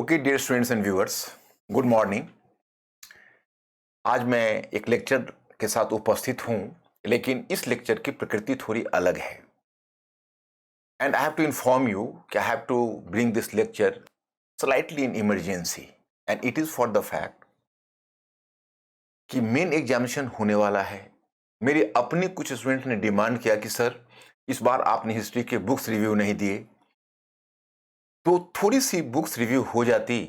Okay dear students and viewers, good morning. आज मैं एक लेक्चर के साथ उपस्थित हूं, लेकिन इस लेक्चर की प्रकृति थोड़ी अलग है। And I have to inform you कि I have to bring this lecture slightly in emergency, and it is for the fact कि मेन एग्जामिनेशन होने वाला है। मेरे अपने कुछ स्टूडेंट ने डिमांड किया कि सर, इस बार आपने हिस्ट्री के बुक्स रिव्यू नहीं दिए, तो थोड़ी सी बुक्स रिव्यू हो जाती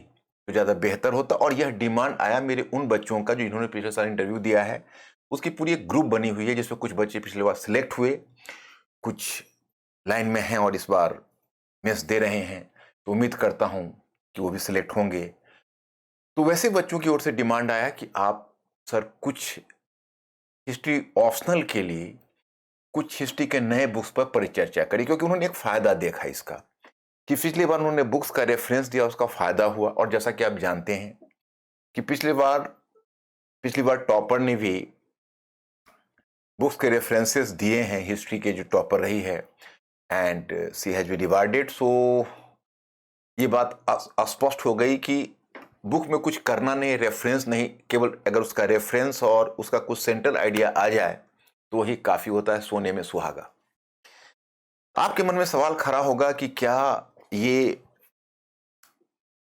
तो ज़्यादा बेहतर होता। और यह डिमांड आया मेरे उन बच्चों का जो इन्होंने पिछले साल इंटरव्यू दिया है। उसकी पूरी एक ग्रुप बनी हुई है जिसमें कुछ बच्चे पिछले बार सिलेक्ट हुए, कुछ लाइन में हैं और इस बार मेंस दे रहे हैं। तो उम्मीद करता हूं कि वो भी सिलेक्ट होंगे। तो वैसे बच्चों की ओर से डिमांड आया कि आप सर कुछ हिस्ट्री ऑप्शनल के लिए कुछ हिस्ट्री के नए बुक्स पर परिचर्चा करिए, क्योंकि उन्होंने एक फायदा देखा इसका कि पिछली बार उन्होंने बुक्स का रेफरेंस दिया, उसका फायदा हुआ। और जैसा कि आप जानते हैं कि पिछली बार टॉपर ने भी बुक्स के रेफरेंसेस दिए हैं, हिस्ट्री के जो टॉपर रही है, and she has been rewarded. So ये बात स्पष्ट हो गई कि बुक में कुछ करना नहीं, रेफरेंस नहीं, केवल अगर उसका रेफरेंस और उसका कुछ सेंट्रल आइडिया आ जाए तो वही काफी होता है, सोने में सुहागा। आपके मन में सवाल खड़ा होगा कि क्या ये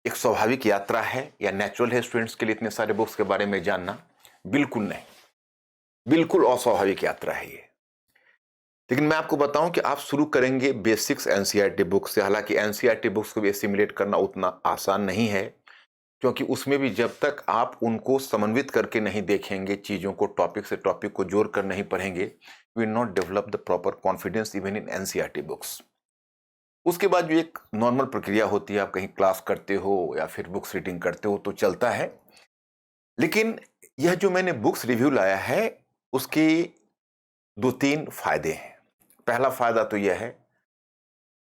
एक स्वाभाविक यात्रा है या नेचुरल है स्टूडेंट्स के लिए इतने सारे बुक्स के बारे में जानना? बिल्कुल नहीं, बिल्कुल अस्वाभाविक यात्रा है ये। लेकिन मैं आपको बताऊं कि आप शुरू करेंगे बेसिक्स एनसीईआरटी बुक से। हालांकि एनसीईआरटी बुक्स को भी एसिमुलेट करना उतना आसान नहीं है, क्योंकि उसमें भी जब तक आप उनको समन्वित करके नहीं देखेंगे, चीज़ों को टॉपिक से टॉपिक को जोड़ कर नहीं पढ़ेंगे, we will not develop the proper confidence even in NCERT books. उसके बाद जो एक नॉर्मल प्रक्रिया होती है, आप कहीं क्लास करते हो या फिर बुक्स रीडिंग करते हो तो चलता है। लेकिन यह जो मैंने बुक्स रिव्यू लाया है, उसके दो तीन फायदे हैं। पहला फायदा तो यह है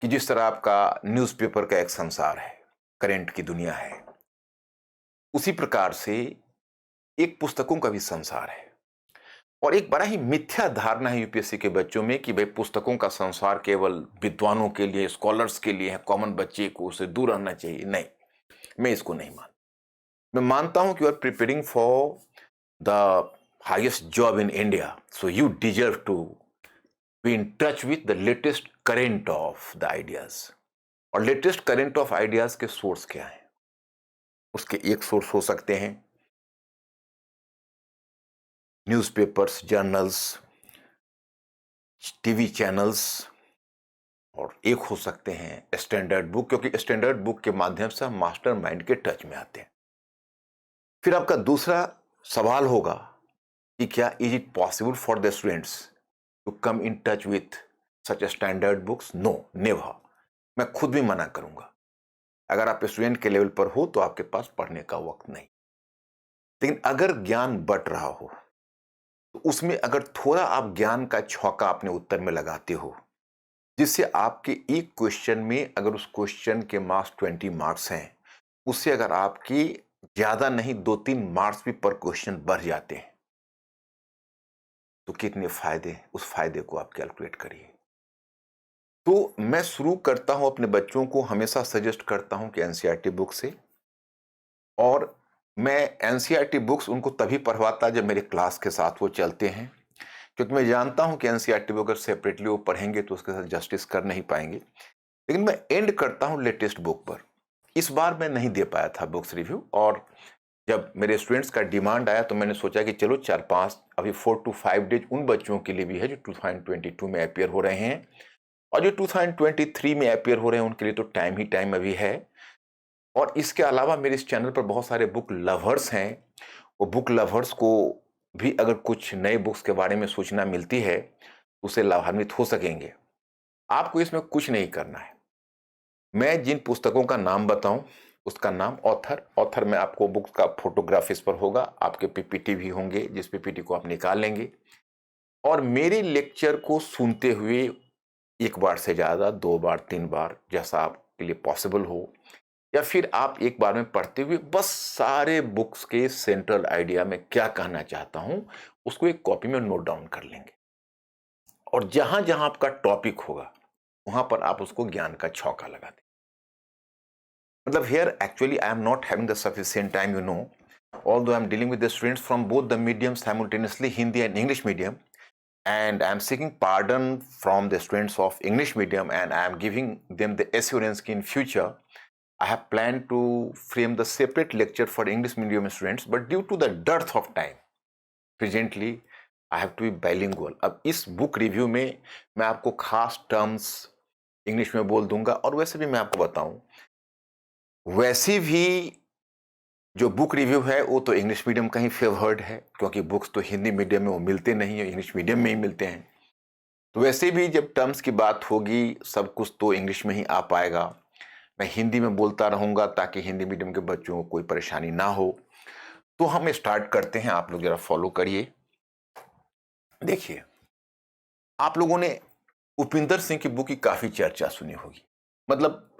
कि जिस तरह आपका न्यूज़पेपर का एक संसार है, करंट की दुनिया है, उसी प्रकार से एक पुस्तकों का भी संसार है। और एक बड़ा ही मिथ्या धारणा है यूपीएससी के बच्चों में कि भाई पुस्तकों का संसार केवल विद्वानों के लिए, स्कॉलर्स के लिए है, कॉमन बच्चे को उससे दूर रहना चाहिए। नहीं, मैं इसको नहीं मानता। मैं मानता हूं कि you are preparing for the highest job in India, so you deserve to be in touch with the latest current of the ideas. और लेटेस्ट करेंट ऑफ आइडियाज के सोर्स क्या है? उसके एक सोर्स हो सकते हैं न्यूज़पेपर्स, जर्नल्स, टीवी चैनल्स, और एक हो सकते हैं स्टैंडर्ड बुक, क्योंकि स्टैंडर्ड बुक के माध्यम से हम मास्टर माइंड के टच में आते हैं। फिर आपका दूसरा सवाल होगा कि क्या is it possible for the students to come in touch with such standard books? No, never. मैं खुद भी मना करूंगा। अगर आप स्टूडेंट के लेवल पर हो तो आपके पास पढ़ने का वक्त नहीं। लेकिन अगर ज्ञान बट रहा हो तो उसमें अगर थोड़ा आप ज्ञान का छौका अपने उत्तर में लगाते हो, जिससे आपके एक क्वेश्चन में अगर उस क्वेश्चन के मार्क्स 20 मार्क्स हैं, उससे अगर आपकी ज्यादा नहीं 2-3 मार्क्स भी पर क्वेश्चन बढ़ जाते हैं, तो कितने फायदे, उस फायदे को आप कैलकुलेट करिए। तो मैं शुरू करता हूं, अपने बच्चों को हमेशा सजेस्ट करता हूं कि एनसीईआरटी बुक से। और मैं एनसीईआरटी बुक्स उनको तभी पढ़वाता जब मेरे क्लास के साथ वो चलते हैं, क्योंकि मैं जानता हूं कि एनसीईआरटी बुक अगर सेपरेटली वो पढ़ेंगे तो उसके साथ जस्टिस कर नहीं पाएंगे। लेकिन मैं एंड करता हूं लेटेस्ट बुक पर। इस बार मैं नहीं दे पाया था बुक्स रिव्यू, और जब मेरे स्टूडेंट्स का डिमांड आया तो मैंने सोचा कि चलो 4-5 अभी 4 to 5 डेज उन बच्चों के लिए भी है जो 2022 में अपियर हो रहे हैं, और जो 2023 में अपियर हो रहे हैं उनके लिए तो टाइम ही टाइम अभी है। और इसके अलावा मेरे इस चैनल पर बहुत सारे बुक लवर्स हैं, वो बुक लवर्स को भी अगर कुछ नए बुक्स के बारे में सूचना मिलती है उससे लाभान्वित हो सकेंगे। आपको इसमें कुछ नहीं करना है। मैं जिन पुस्तकों का नाम बताऊं उसका नाम, ऑथर में आपको बुक्स का फोटोग्राफ इस पर होगा, आपके पीपीटी भी होंगे जिस पीपीटी को आप निकाल लेंगे, और मेरे लेक्चर को सुनते हुए एक बार से ज्यादा 2 बार 3 बार जैसा आपके लिए पॉसिबल हो, या फिर आप एक बार में पढ़ते हुए बस सारे बुक्स के सेंट्रल आइडिया में क्या कहना चाहता हूं उसको एक कॉपी में नोट डाउन कर लेंगे। और जहां जहां आपका टॉपिक होगा वहां पर आप उसको ज्ञान का छौका लगा दें। मतलब here actually I am not having the sufficient time, although I am dealing with the students from both the mediums simultaneously, Hindi and English medium, and I am seeking pardon from the students of English medium, and I am giving them the assurance that in future I have planned to frame the separate lecture for English medium students, but due to the dearth of time, presently I have to be bilingual. अब इस book review में मैं आपको खास terms English में बोल दूंगा, और वैसे भी मैं आपको बताऊं, वैसे भी जो बुक रिव्यू है वो तो इंग्लिश मीडियम का ही फेवर्ड है, क्योंकि बुक्स तो हिंदी मीडियम में वो मिलते नहीं है, इंग्लिश मीडियम में ही मिलते हैं। तो वैसे भी जब टर्म्स की बात होगी सब कुछ तो इंग्लिश में ही आ पाएगा। मैं हिंदी में बोलता रहूँगा ताकि हिंदी मीडियम के बच्चों को कोई परेशानी ना हो। तो हम स्टार्ट करते हैं, आप लोग ज़रा फॉलो करिए। देखिए, आप लोगों ने उपिंदर सिंह की बुक की काफ़ी चर्चा सुनी होगी। मतलब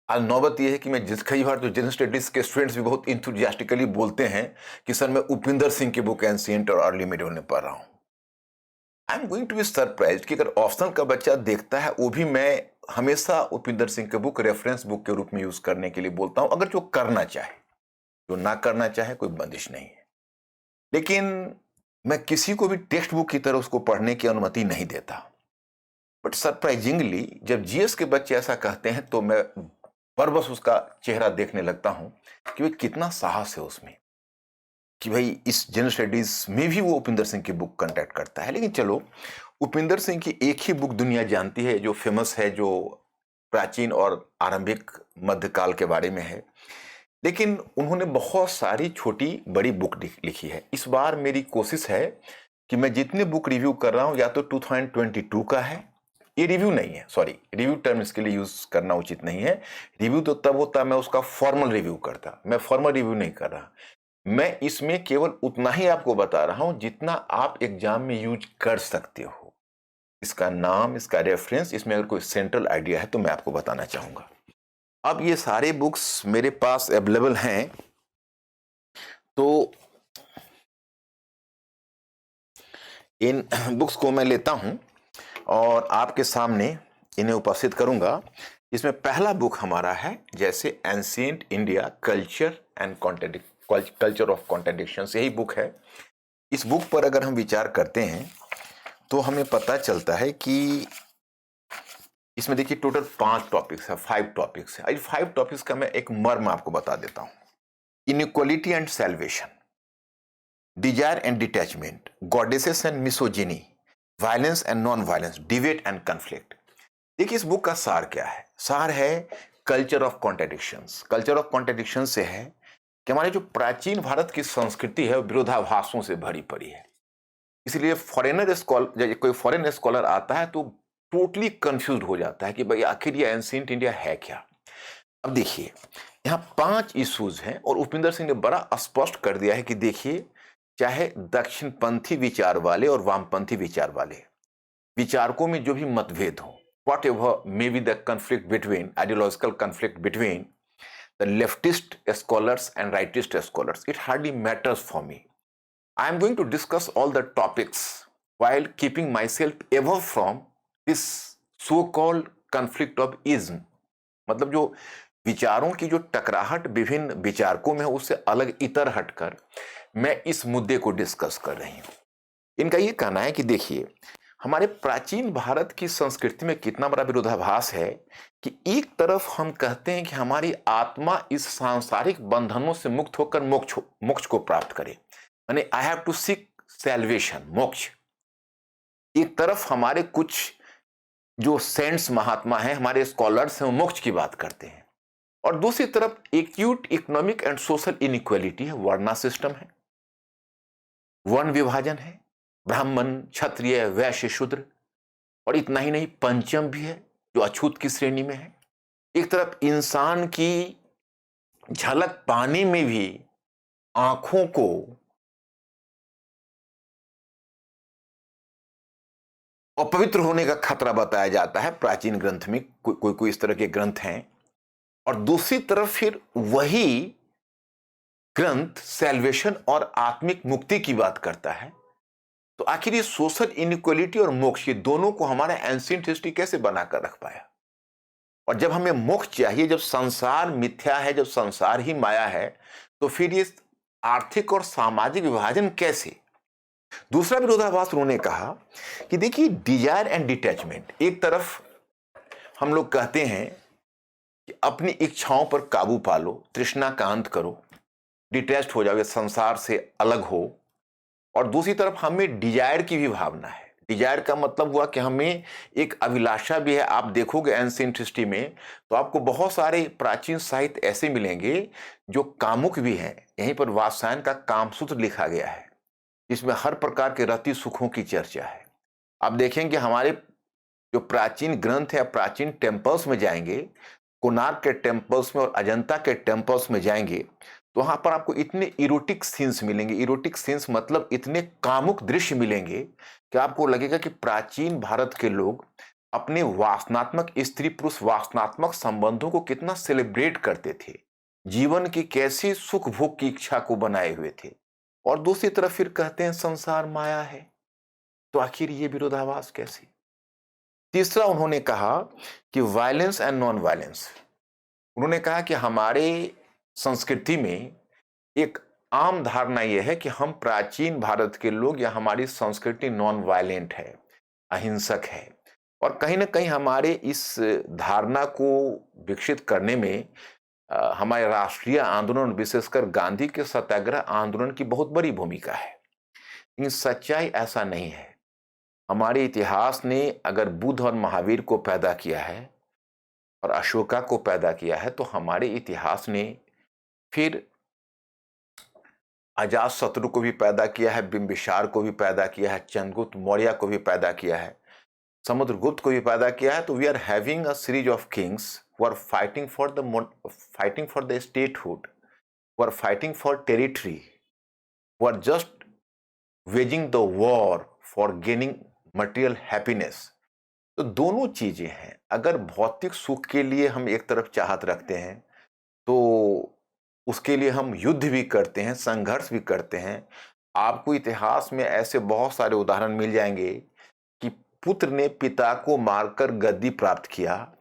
आज नौबत यह है कि मैं कई बार तो जनरल स्टडीज़ के स्टूडेंट्स भी बहुत इंथुजियास्टिकली बोलते हैं कि सर मैं उपिंदर सिंह की बुक एंशिएंट और अर्ली मिडिवल में पढ़ रहा हूँ। I am going to be surprised कि अगर ऑप्शनल का बच्चा देखता है, वो भी मैं हमेशा उपिंदर सिंह की बुक रेफरेंस बुक के रूप में यूज़ करने के लिए बोलता हूँ, अगर जो करना चाहे। जो ना करना चाहे कोई बंदिश नहीं है, लेकिन मैं किसी को भी टेक्स्ट बुक की तरह उसको पढ़ने की अनुमति नहीं देता। बट सरप्राइजिंगली जब जीएस के बच्चे ऐसा कहते हैं तो मैं बरबस उसका चेहरा देखने लगता हूं कि भाई कितना साहस है उसमें, कि भाई इस जनरल स्टडीज में भी वो उपिंदर सिंह की बुक कंटेक्ट करता है। लेकिन चलो, उपिंदर सिंह की एक ही बुक दुनिया जानती है जो फेमस है, जो प्राचीन और आरंभिक मध्यकाल के बारे में है, लेकिन उन्होंने बहुत सारी छोटी बड़ी बुक लिखी है। इस बार मेरी कोशिश है कि मैं जितने बुक रिव्यू कर रहा हूं या तो 2022 का है, ये रिव्यू नहीं है, सॉरी, रिव्यू टर्म इसके लिए यूज करना उचित नहीं है। रिव्यू तो तब होता मैं उसका फॉर्मल रिव्यू करता, मैं फॉर्मल रिव्यू नहीं कर रहा। मैं इसमें केवल उतना ही आपको बता रहा हूं जितना आप एग्जाम में यूज कर सकते हो। इसका नाम, इसका रेफरेंस, इसमें अगर कोई सेंट्रल आइडिया है तो मैं आपको बताना चाहूंगा। अब ये सारे बुक्स मेरे पास अवेलेबल हैं, तो इन बुक्स को मैं लेता हूं और आपके सामने इन्हें उपस्थित करूंगा। इसमें पहला बुक हमारा है जैसे ancient India culture and culture of contradictions, यही बुक है। इस बुक पर अगर हम विचार करते हैं तो हमें पता चलता है कि इसमें देखिए टोटल 5 टॉपिक्स है, 5 टॉपिक्स है। 5 टॉपिक्स का मैं एक मर्म आपको बता देता हूं। Inequality and salvation, desire and detachment, goddesses and misogyny, violence and non violence, debate and conflict. देखिए इस बुक का सार क्या है? सार है culture of contradictions. Culture of contradiction से है कि हमारे जो प्राचीन भारत की संस्कृति है वो विरोधाभासों से भरी पड़ी है। इसलिए कोई फॉरेन स्कॉलर आता है तो टोटली कंफ्यूज हो जाता है कि भाई आखिर ये एंशिएंट इंडिया है क्या। अब देखिए यहाँ 5 इश्यूज हैं और उपिंदर सिंह ने बड़ा स्पष्ट कर दिया है कि देखिए, चाहे दक्षिणपंथी विचार वाले और वामपंथी विचार वाले विचारकों में जो भी मतभेद हो, whatever may be the conflict between, ideological conflict between the leftist scholars and rightist scholars, it hardly matters for me. I am going to discuss all the topics while keeping myself above from this so-called conflict of ism. मतलब जो विचारों की जो टकराहट विभिन्न विचारकों में है उससे अलग इतर हटकर मैं इस मुद्दे को डिस्कस कर रही हूं। इनका ये कहना है कि देखिए, हमारे प्राचीन भारत की संस्कृति में कितना बड़ा विरोधाभास है कि एक तरफ हम कहते हैं कि हमारी आत्मा इस सांसारिक बंधनों से मुक्त होकर मोक्ष को प्राप्त करे, यानी I have to seek salvation, मोक्ष। एक तरफ हमारे कुछ जो सेंट्स महात्मा हैं, हमारे स्कॉलर्स हैं, वो मोक्ष की बात करते हैं, और दूसरी तरफ acute economic and social inequality है, वर्णा सिस्टम है, वर्ण विभाजन है, ब्राह्मण क्षत्रिय वैश्य शूद्र, और इतना ही नहीं पंचम भी है जो अछूत की श्रेणी में है। एक तरफ इंसान की झलक पाने में भी आंखों को अपवित्र होने का खतरा बताया जाता है, प्राचीन ग्रंथ में कोई इस तरह के ग्रंथ हैं, और दूसरी तरफ फिर वही ग्रंथ सैल्वेशन और आत्मिक मुक्ति की बात करता है। तो आखिर ये सोशल इनइक्वालिटी और मोक्ष, ये दोनों को हमारा एंशिएंट हिस्ट्री कैसे बनाकर रख पाया? और जब हमें मोक्ष चाहिए, जब संसार मिथ्या है, जब संसार ही माया है, तो फिर ये आर्थिक और सामाजिक विभाजन कैसे? दूसरा विरोधाभास उन्होंने कहा कि देखिए, डिजायर एंड डिटैचमेंट, एक तरफ हम लोग कहते हैं कि अपनी इच्छाओं पर काबू पालो, तृष्णा का अंत करो, डिटैच्ड हो जाओ, ये संसार से अलग हो, और दूसरी तरफ हमें डिजायर की भी भावना है। डिजायर का मतलब हुआ कि हमें एक अभिलाषा भी है। आप देखोगे एंशिएंट हिस्ट्री में तो आपको बहुत सारे प्राचीन साहित्य ऐसे मिलेंगे जो कामुक भी हैं। यहीं पर वात्सायन का कामसूत्र लिखा गया है, जिसमें हर प्रकार के रति सुखों की चर्चा है। आप देखेंगे हमारे जो प्राचीन ग्रंथ है, प्राचीन टेम्पल्स में जाएंगे, कोणार्क के टेम्पल्स में और अजंता के टेम्पल्स में जाएंगे, तो वहां पर आपको इतने इरोटिक सीन्स मिलेंगे। इरोटिक सीन्स मतलब इतने कामुक दृश्य मिलेंगे कि आपको लगेगा कि प्राचीन भारत के लोग अपने वासनात्मक, स्त्री पुरुष वासनात्मक संबंधों को कितना सेलिब्रेट करते थे, जीवन की कैसी सुख भोग की इच्छा को बनाए हुए थे। और दूसरी तरफ फिर कहते हैं संसार माया है। तो आखिर ये विरोधाभास कैसे? तीसरा उन्होंने कहा कि वायलेंस एंड नॉन वायलेंस। उन्होंने कहा कि हमारे संस्कृति में एक आम धारणा यह है कि हम प्राचीन भारत के लोग, या हमारी संस्कृति नॉन वायलेंट है, अहिंसक है। और कहीं ना कहीं हमारे इस धारणा को विकसित करने में हमारे राष्ट्रीय आंदोलन, विशेषकर गांधी के सत्याग्रह आंदोलन की बहुत बड़ी भूमिका है। लेकिन सच्चाई ऐसा नहीं है। हमारे इतिहास ने अगर बुद्ध और महावीर को पैदा किया है और अशोका को पैदा किया है, तो हमारे इतिहास ने फिर अजातशत्रु को भी पैदा किया है, बिंबिसार को भी पैदा किया है, चंद्रगुप्त मौर्य को भी पैदा किया है, समुद्रगुप्त को भी पैदा किया है। तो we are having a series of kings who are fighting for the statehood, who are fighting for territory, who are just waging the war for gaining material happiness. तो दोनों चीजें हैं। अगर भौतिक सुख के लिए हम एक तरफ चाहत रखते हैं, तो उसके लिए हम युद्ध भी करते हैं, संघर्ष भी करते हैं। आपको इतिहास में ऐसे बहुत सारे उदाहरण मिल जाएंगे कि पुत्र ने पिता को मारकर गद्दी प्राप्त किया,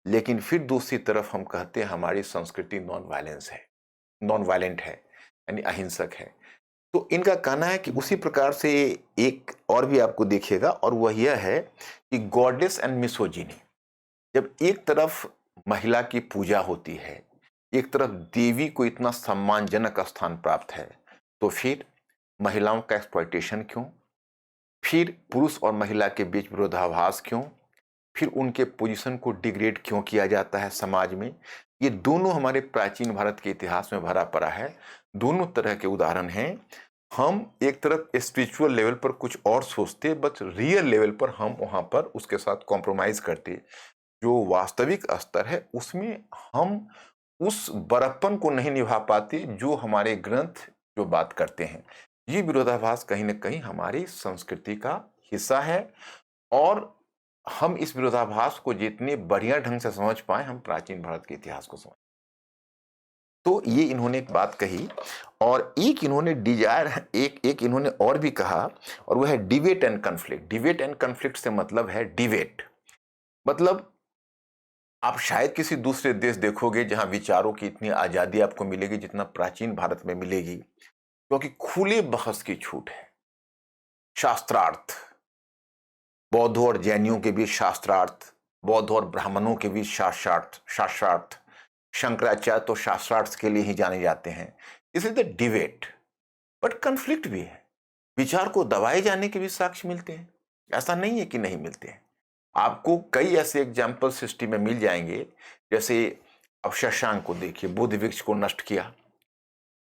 लेकिन फिर दूसरी तरफ हम कहते हैं हमारी संस्कृति नॉन वायलेंट है, यानी अहिंसक है। तो इनका कहना है कि उसी प्रकार से एक और भी आपको देखिएगा, और वह यह है कि गॉडेस एंड मिसोजिनी। जब एक तरफ महिला की पूजा होती है, एक तरफ देवी को इतना सम्मानजनक स्थान प्राप्त है, तो फिर महिलाओं का एक्सप्लॉयटेशन क्यों? फिर पुरुष और महिला के बीच विरोधाभास क्यों? फिर उनके पोजीशन को डिग्रेड क्यों किया जाता है समाज में? ये दोनों हमारे प्राचीन भारत के इतिहास में भरा पड़ा है। दोनों तरह के उदाहरण हैं। हम एक तरफ स्पिरिचुअल लेवल पर कुछ और सोचते, बट रियल लेवल पर हम वहां पर उसके साथ कॉम्प्रोमाइज करते। जो वास्तविक स्तर है उसमें हम उस बड़प्पन को नहीं निभा पाते जो हमारे ग्रंथ जो बात करते हैं। ये विरोधाभास कहीं ना कहीं हमारी संस्कृति का हिस्सा है, और हम इस विरोधाभास को जितने बढ़िया ढंग से समझ पाए, हम प्राचीन भारत के इतिहास को समझ। तो ये इन्होंने एक बात कही, और एक इन्होंने डिजायर, एक इन्होंने और भी कहा, और वह है debate and conflict. Debate and conflict से मतलब है डिबेट, मतलब आप शायद किसी दूसरे देश देखोगे जहां विचारों की इतनी आजादी आपको मिलेगी जितना प्राचीन भारत में मिलेगी, क्योंकि खुले बहस की छूट है। शास्त्रार्थ, बौद्धों और जैनियों के बीच शास्त्रार्थ, बौद्ध और ब्राह्मणों के बीच शास्त्रार्थ। शंकराचार्य तो शास्त्रार्थ के लिए ही जाने जाते हैं। इसलिए द डिबेट, बट कन्फ्लिक्ट भी है। विचार को दबाए जाने के भी साक्ष्य मिलते हैं, ऐसा नहीं है कि नहीं मिलते हैं। आपको कई ऐसे एग्जाम्पल्स हिस्ट्री में मिल जाएंगे, जैसे अब शशांक को देखिए, बुद्ध वृक्ष को नष्ट किया।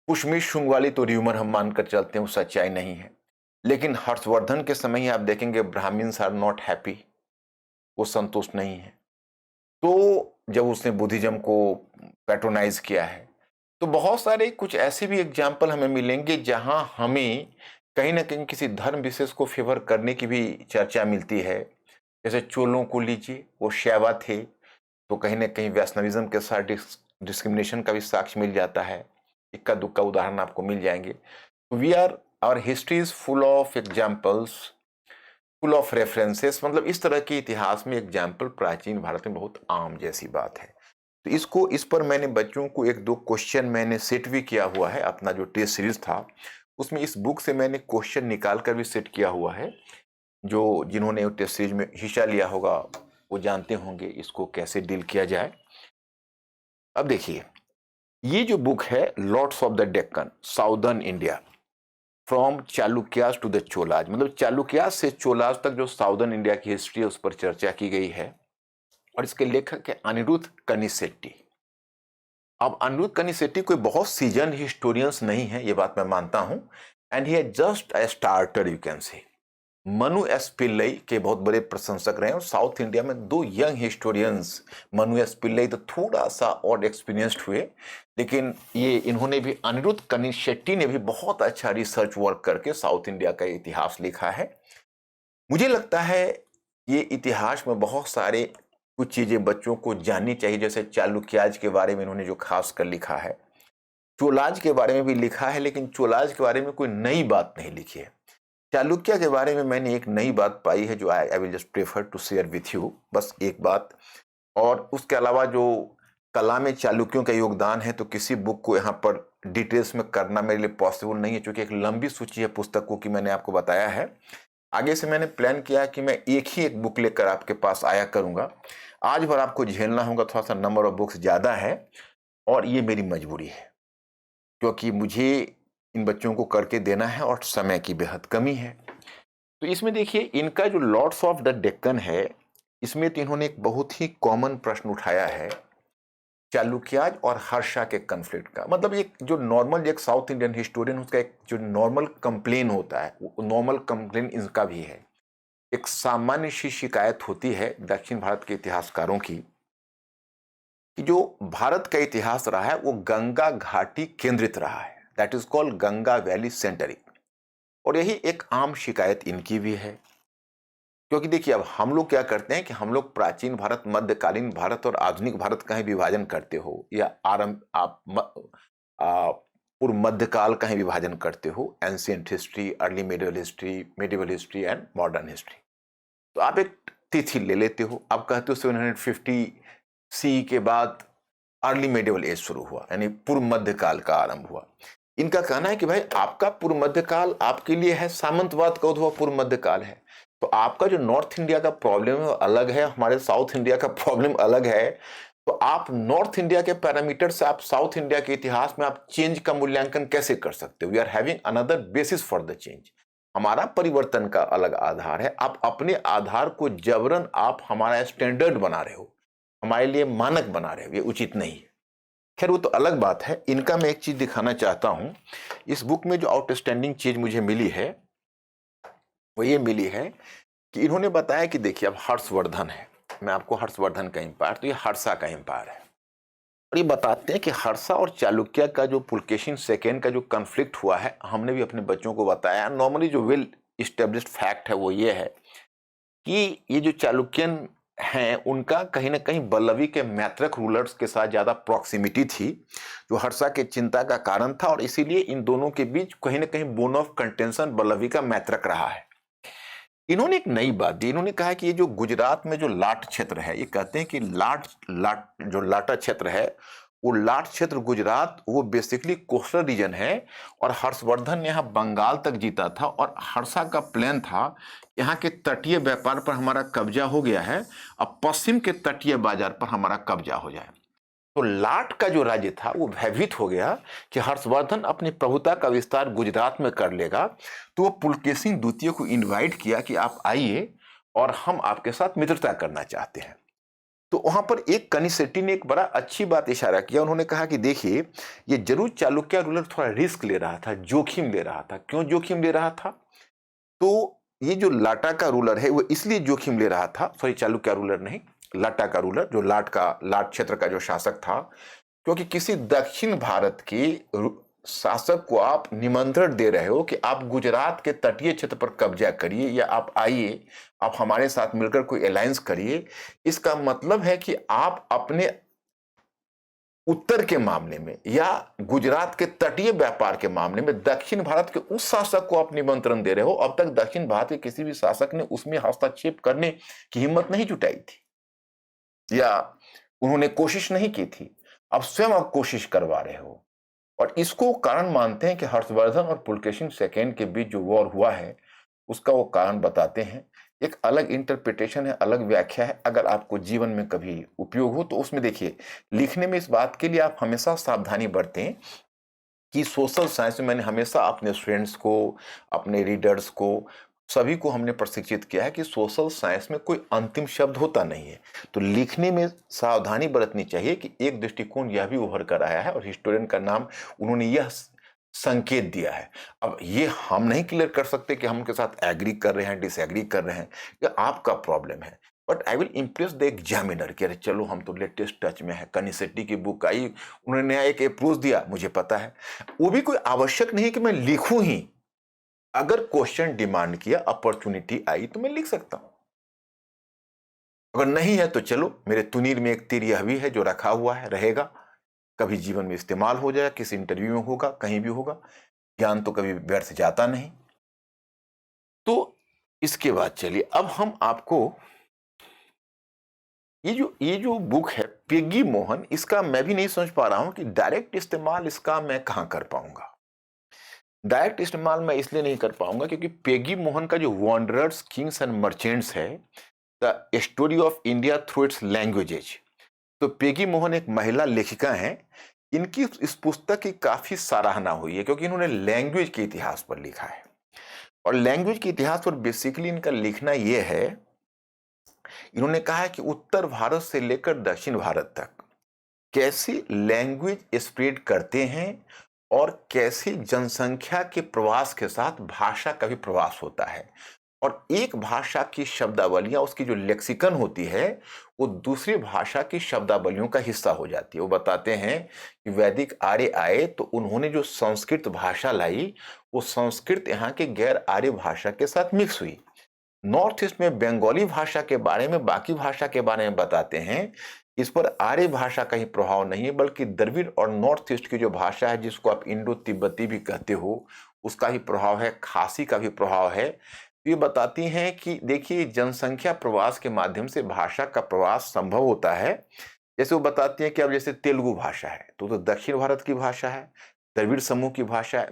कुशमी शुंग वाली तो र्यूमर हम मानकर चलते हैं, वो सच्चाई नहीं है। लेकिन हर्षवर्धन के समय ही आप देखेंगे ब्राह्मण्स आर नॉट हैप्पी, वो संतुष्ट नहीं है। तो जब उसने बुद्धिज्म को पैट्रोनाइज किया है, तो बहुत सारे कुछ ऐसे भी एग्जाम्पल हमें मिलेंगे जहां हमें कहीं ना कहीं किसी धर्म विशेष को फेवर करने की भी चर्चा मिलती है। जैसे चोलों को लीजिए, वो शैवा थे, तो कहीं ना कहीं वैष्णविज्म के साथ डिस्क्रिमिनेशन का भी साक्ष्य मिल जाता है। इक्का दुक्का उदाहरण आपको मिल जाएंगे। We are our history is full of examples full of references, मतलब इस तरह के इतिहास में एग्जाम्पल प्राचीन भारत में बहुत आम जैसी बात है। तो इस पर मैंने बच्चों को एक दो क्वेश्चन मैंने सेट भी किया हुआ है। अपना जो टेस्ट सीरीज था उसमें इस बुक से मैंने क्वेश्चन निकाल कर भी सेट किया हुआ है। जो जिन्होंने टेस्ट सीरीज में हिस्सा लिया होगा वो जानते होंगे इसको कैसे डील किया जाए। अब देखिए, ये जो बुक है lords of the Deccan southern India from Chalukyas to the Cholas, मतलब चालुक्यास से चोलाज तक जो साउदर्न इंडिया की हिस्ट्री है उस पर चर्चा की गई है। और इसके लेखक है अनिरुद्ध कनिसेट्टी। अब अनिरुद्ध कनिसेट्टी कोई बहुत सीजन हिस्टोरियंस नहीं है, ये बात मैं मानता हूं, एंड ही है just a starter you can say. Manu S Pillai के बहुत बड़े प्रशंसक रहे और साउथ इंडिया में दो young historians, Manu S Pillai तो थोड़ा सा और एक्सपीरियंस्ड हुए, लेकिन ये इन्होंने भी, अनिरुद्ध कनिसेट्टी ने भी बहुत अच्छा रिसर्च वर्क करके साउथ इंडिया का इतिहास लिखा है। मुझे लगता है ये इतिहास में बहुत सारे कुछ चीजें बच्चों को जाननी चाहिए, जैसे चालुक्याज के बारे में इन्होंने जो खास कर लिखा है, चोलाज के बारे में भी लिखा है, लेकिन चोलाज के बारे में कोई नई बात नहीं लिखी है। चालुक्य के बारे में मैंने एक नई बात पाई है जो I will just prefer to share with you, बस एक बात। और उसके अलावा जो कला में चालुक्यों का योगदान है तो किसी बुक को यहाँ पर डिटेल्स में करना मेरे लिए पॉसिबल नहीं है, क्योंकि एक लंबी सूची है पुस्तकों की, मैंने आपको बताया है। आगे से मैंने प्लान किया कि मैं एक बुक लेकर आपके पास आया करूंगा। आज भर आपको झेलना होगा, थोड़ा सा नंबर ऑफ बुक्स ज़्यादा है और ये मेरी मजबूरी है, क्योंकि मुझे इन बच्चों को करके देना है और समय की बेहद कमी है। तो इसमें देखिए, इनका जो लॉर्ड्स ऑफ द डेक्कन है, इसमें तो इन्होंने एक बहुत ही कॉमन प्रश्न उठाया है चालुक्याज और हर्षा के कन्फ्लिक्ट का। मतलब एक जो नॉर्मल एक साउथ इंडियन हिस्टोरियन, उसका एक जो नॉर्मल कंप्लेन होता है, वो नॉर्मल कंप्लेन इनका भी है। एक सामान्य सी शिकायत होती है दक्षिण भारत के इतिहासकारों की कि जो भारत का इतिहास रहा है वो गंगा घाटी केंद्रित रहा है, that is called Ganga valley centric. और यही एक आम शिकायत इनकी भी है, क्योंकि देखिए अब हम लोग क्या करते हैं कि हम लोग प्राचीन भारत, मध्यकालीन भारत और आधुनिक भारत का ही विभाजन करते हो, या आरंभ आप पूर्व मध्यकाल का ही विभाजन करते हो, ancient history, early medieval history and modern history. तो आप एक तिथि ले लेते हो, आप कहते हो 750 सी के बाद अर्ली मेडिवल एज शुरू हुआ, यानी पूर्व मध्यकाल का आरंभ हुआ। इनका कहना है कि भाई आपका पूर्व मध्यकाल आपके लिए है सामंतवाद का उद्भव पूर्व मध्यकाल है, तो आपका जो नॉर्थ इंडिया का प्रॉब्लम है वो अलग है, हमारे साउथ इंडिया का प्रॉब्लम अलग है। तो आप नॉर्थ इंडिया के पैरामीटर से आप साउथ इंडिया के इतिहास में आप चेंज का मूल्यांकन कैसे कर सकते हो? We are having another basis for the change. हमारा परिवर्तन का अलग आधार है, आप अपने आधार को जबरन आप हमारा स्टैंडर्ड बना रहे हो, हमारे लिए मानक बना रहे हो, ये उचित नहीं है। खैर वो तो अलग बात है। इनका मैं एक चीज दिखाना चाहता हूं, इस बुक में जो आउटस्टैंडिंग चीज मुझे मिली है वो ये मिली है कि इन्होंने बताया कि देखिए अब हर्षवर्धन है, मैं आपको हर्षवर्धन का एम्पायर, तो ये हर्षा का एम्पायर है। और ये बताते हैं कि हर्षा और चालुक्य का जो पुलकेशिन सेकेंड का जो कन्फ्लिक्ट हुआ है, हमने भी अपने बच्चों को बताया। नॉर्मली जो वेल इस्टेब्लिश्ड फैक्ट है वो ये है कि ये जो चालुक्यन हैं उनका कहीं ना कहीं बल्लवी के मैत्रक रूलर्स के साथ ज़्यादा प्रॉक्सिमिटी थी, जो हर्षा के चिंता का कारण था, और इसीलिए इन दोनों के बीच कहीं ना कहीं बोन ऑफ कंटेंशन बल्लवी का मैत्रक रहा है। इन्होंने एक नई बात दी, इन्होंने कहा कि ये जो गुजरात में जो लाट क्षेत्र है, ये कहते हैं कि जो लाटा क्षेत्र है, वो लाट क्षेत्र गुजरात वो बेसिकली कोस्टल रीजन है। और हर्षवर्धन ने यहाँ बंगाल तक जीता था, और हर्षा का प्लान था यहाँ के तटीय व्यापार पर हमारा कब्जा हो गया है, अब पश्चिम के तटीय बाजार पर हमारा कब्जा हो जाए। तो लाट का जो राज्य था वो भयभीत हो गया कि हर्षवर्धन अपनी प्रभुता का विस्तार गुजरात में कर लेगा। तो वो पुलकेशिन द्वितीय को इनवाइट किया कि आप आइए और हम आपके साथ मित्रता करना चाहते हैं। तो वहां पर एक कनिसेट्टी ने एक बड़ा अच्छी बात इशारा किया, उन्होंने कहा कि देखिए ये जरूर चालुक्य रूलर थोड़ा रिस्क ले रहा था, जोखिम ले रहा था। क्यों जोखिम ले रहा था? तो ये जो लाटा का रूलर है वो इसलिए जोखिम ले रहा था, सॉरी चालुक्य रूलर नहीं, लाटा का रूलर, जो लाट क्षेत्र का जो शासक था, क्योंकि किसी दक्षिण भारत के शासक को आप निमंत्रण दे रहे हो कि आप गुजरात के तटीय क्षेत्र पर कब्जा करिए, या आप आइए, आप हमारे साथ मिलकर कोई अलायंस करिए। इसका मतलब है कि आप अपने उत्तर के मामले में या गुजरात के तटीय व्यापार के मामले में दक्षिण भारत के उस शासक को आप निमंत्रण दे रहे हो, अब तक दक्षिण भारत के किसी भी शासक ने उसमें हस्तक्षेप करने की हिम्मत नहीं जुटाई थी या उन्होंने कोशिश नहीं की थी। अब स्वयं आप कोशिश करवा रहे हो और इसको कारण मानते हैं कि हर्षवर्धन और पुलकेशिन सेकेंड के बीच जो वॉर हुआ है उसका वो कारण बताते हैं। एक अलग इंटरप्रिटेशन है, अलग व्याख्या है। अगर आपको जीवन में कभी उपयोग हो तो उसमें देखिए, लिखने में इस बात के लिए आप हमेशा सावधानी बरतें कि सोशल साइंस में मैंने हमेशा अपने स्टूडेंट्स को, अपने रीडर्स को, सभी को हमने प्रशिक्षित किया है कि सोशल साइंस में कोई अंतिम शब्द होता नहीं है। तो लिखने में सावधानी बरतनी चाहिए कि एक दृष्टिकोण यह भी उभर कर आया है और हिस्टोरियन का नाम उन्होंने यह संकेत दिया है। अब ये हम नहीं क्लियर कर सकते कि हम उनके साथ एग्री कर रहे हैं, डिसएग्री कर रहे हैं, ये आपका प्रॉब्लम है। But I will impress the examiner कि अरे चलो हम तो लेटेस्ट टच में है, कनिसेट्टी की बुक आई, उन्होंने नया एक अप्रोच दिया, मुझे पता है। वो भी कोई आवश्यक नहीं कि मैं लिखूं ही, अगर क्वेश्चन डिमांड किया, अपॉर्चुनिटी आई तो मैं लिख सकता हूं। अगर नहीं है तो चलो, मेरे तुनीर में एक तीर यह भी है जो रखा हुआ है, रहेगा, कभी जीवन में इस्तेमाल हो जाए, किसी इंटरव्यू में होगा, कहीं भी होगा। ज्ञान तो कभी व्यर्थ जाता नहीं। तो इसके बाद चलिए अब हम आपको ये जो बुक है पेगी मोहन, इसका मैं भी नहीं समझ पा रहा हूं कि डायरेक्ट इस्तेमाल इसका मैं कहां कर पाऊंगा। डायरेक्ट इस्तेमाल मैं इसलिए नहीं कर पाऊंगा क्योंकि पेगी मोहन का जो वॉन्डरर्स किंग्स एंड मर्चेंट्स है, the story of India through it's languages, तो पेगी मोहन एक महिला लेखिका हैं। इनकी इस पुस्तक की काफी सराहना हुई है क्योंकि इन्होंने लैंग्वेज के इतिहास पर लिखा है और लैंग्वेज के इतिहास पर बेसिकली इनका लिखना यह है, इन्होंने कहा है कि उत्तर भारत से लेकर दक्षिण भारत तक कैसे लैंग्वेज स्प्रेड करते हैं और कैसे जनसंख्या के प्रवास के साथ भाषा का भी प्रवास होता है और एक भाषा की शब्दावलियां, उसकी जो लेक्सिकन होती है, वो दूसरी भाषा की शब्दावलियों का हिस्सा हो जाती है। वो बताते हैं कि वैदिक आर्य आए तो उन्होंने जो संस्कृत भाषा लाई, वो संस्कृत यहाँ के गैर आर्य भाषा के साथ मिक्स हुई। नॉर्थ ईस्ट में बंगाली भाषा के बारे में, बाकी भाषा के बारे में बताते हैं, इस पर आर्य भाषा का ही प्रभाव नहीं है बल्कि द्रविड़ और नॉर्थ ईस्ट की जो भाषा है, जिसको आप इंडो तिब्बती भी कहते हो, उसका ही प्रभाव है, खासी का भी प्रभाव है। ये बताती हैं कि देखिए, जनसंख्या प्रवास के माध्यम से भाषा का प्रवास संभव होता है। जैसे वो बताती हैं कि अब जैसे तेलुगु भाषा है तो दक्षिण भारत की भाषा है, द्रविड़ समूह की भाषा है।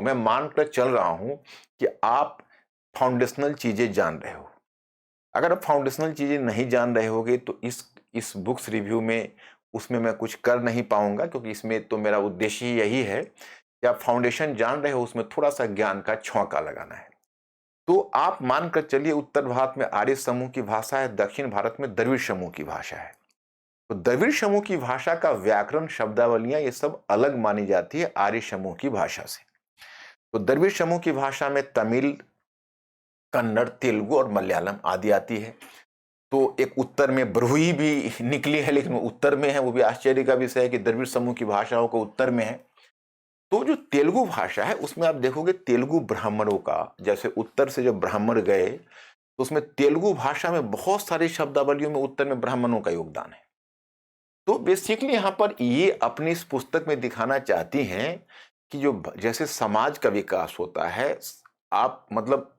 मैं मानकर चल रहा हूं कि आप फाउंडेशनल चीजें जान रहे हो। अगर आप फाउंडेशनल चीजें नहीं जान रहे होगे तो इस बुक्स रिव्यू में उसमें मैं कुछ कर नहीं पाऊंगा, क्योंकि इसमें तो मेरा उद्देश्य ही यही है कि आप फाउंडेशन जान रहे हो, उसमें थोड़ा सा ज्ञान का छौंका लगाना है। तो आप मानकर चलिए उत्तर भारत में आर्य समूह की भाषा है, दक्षिण भारत में द्रविड़ समूह की भाषा है। तो द्रविड़ समूह की भाषा का व्याकरण, शब्दावलियां, ये सब अलग मानी जाती है आर्य समूह की भाषा से। तो द्रविड़ समूह की भाषा में तमिल, कन्नड़, तेलुगु और मलयालम आदि आती है। तो एक उत्तर में ब्रुही भी निकली है, लेकिन वो उत्तर में है, वो भी आश्चर्य का विषय है कि द्रविड़ समूह की भाषाओं को उत्तर में है। तो जो तेलुगु भाषा है उसमें आप देखोगे तेलुगु ब्राह्मणों का, जैसे उत्तर से जब ब्राह्मण गए तो उसमें तेलुगु भाषा में बहुत सारी शब्दावलियों में उत्तर में ब्राह्मणों का योगदान है। तो बेसिकली यहां पर ये अपनी इस पुस्तक में दिखाना चाहती हैं कि जो जैसे समाज का विकास होता है, आप मतलब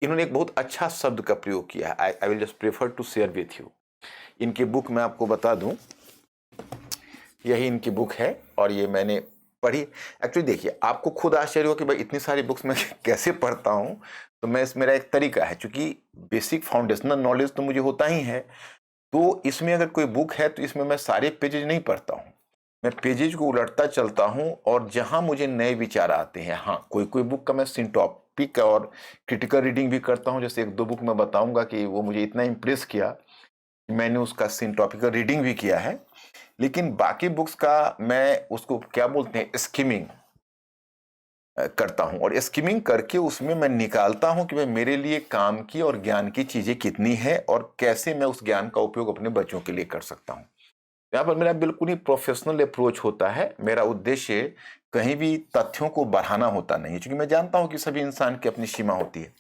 इन्होंने एक बहुत अच्छा शब्द का प्रयोग किया है। I will just prefer to share with you. इनकी बुक मैं आपको बता दूं, यही इनकी बुक है और ये मैंने पढ़ी। एक्चुअली देखिए, आपको खुद आश्चर्य हो कि भाई इतनी सारी बुक्स मैं कैसे पढ़ता हूं। तो मेरा एक तरीका है, क्योंकि बेसिक फाउंडेशनल नॉलेज तो मुझे होता ही है, तो इसमें अगर कोई बुक है तो इसमें मैं सारे पेजेज नहीं पढ़ता हूँ, मैं पेजेज को उलटता चलता हूँ और जहां मुझे नए विचार आते हैं, हाँ कोई बुक का मैं सिंटॉपिक और क्रिटिकल रीडिंग भी करता हूँ। जैसे एक दो बुक मैं बताऊंगा कि वो मुझे इतना इम्प्रेस किया कि मैंने उसका सिंटॉपिकल रीडिंग भी किया है। लेकिन बाकी बुक्स का मैं उसको क्या बोलते हैं, स्किमिंग करता हूं और स्किमिंग करके उसमें मैं निकालता हूं कि भाई मेरे लिए काम की और ज्ञान की चीजें कितनी है और कैसे मैं उस ज्ञान का उपयोग अपने बच्चों के लिए कर सकता हूं। यहाँ पर मेरा बिल्कुल ही प्रोफेशनल अप्रोच होता है। मेरा उद्देश्य कहीं भी तथ्यों को बढ़ाना होता नहीं है, क्योंकि मैं जानता हूं कि सभी इंसान की अपनी सीमा होती है।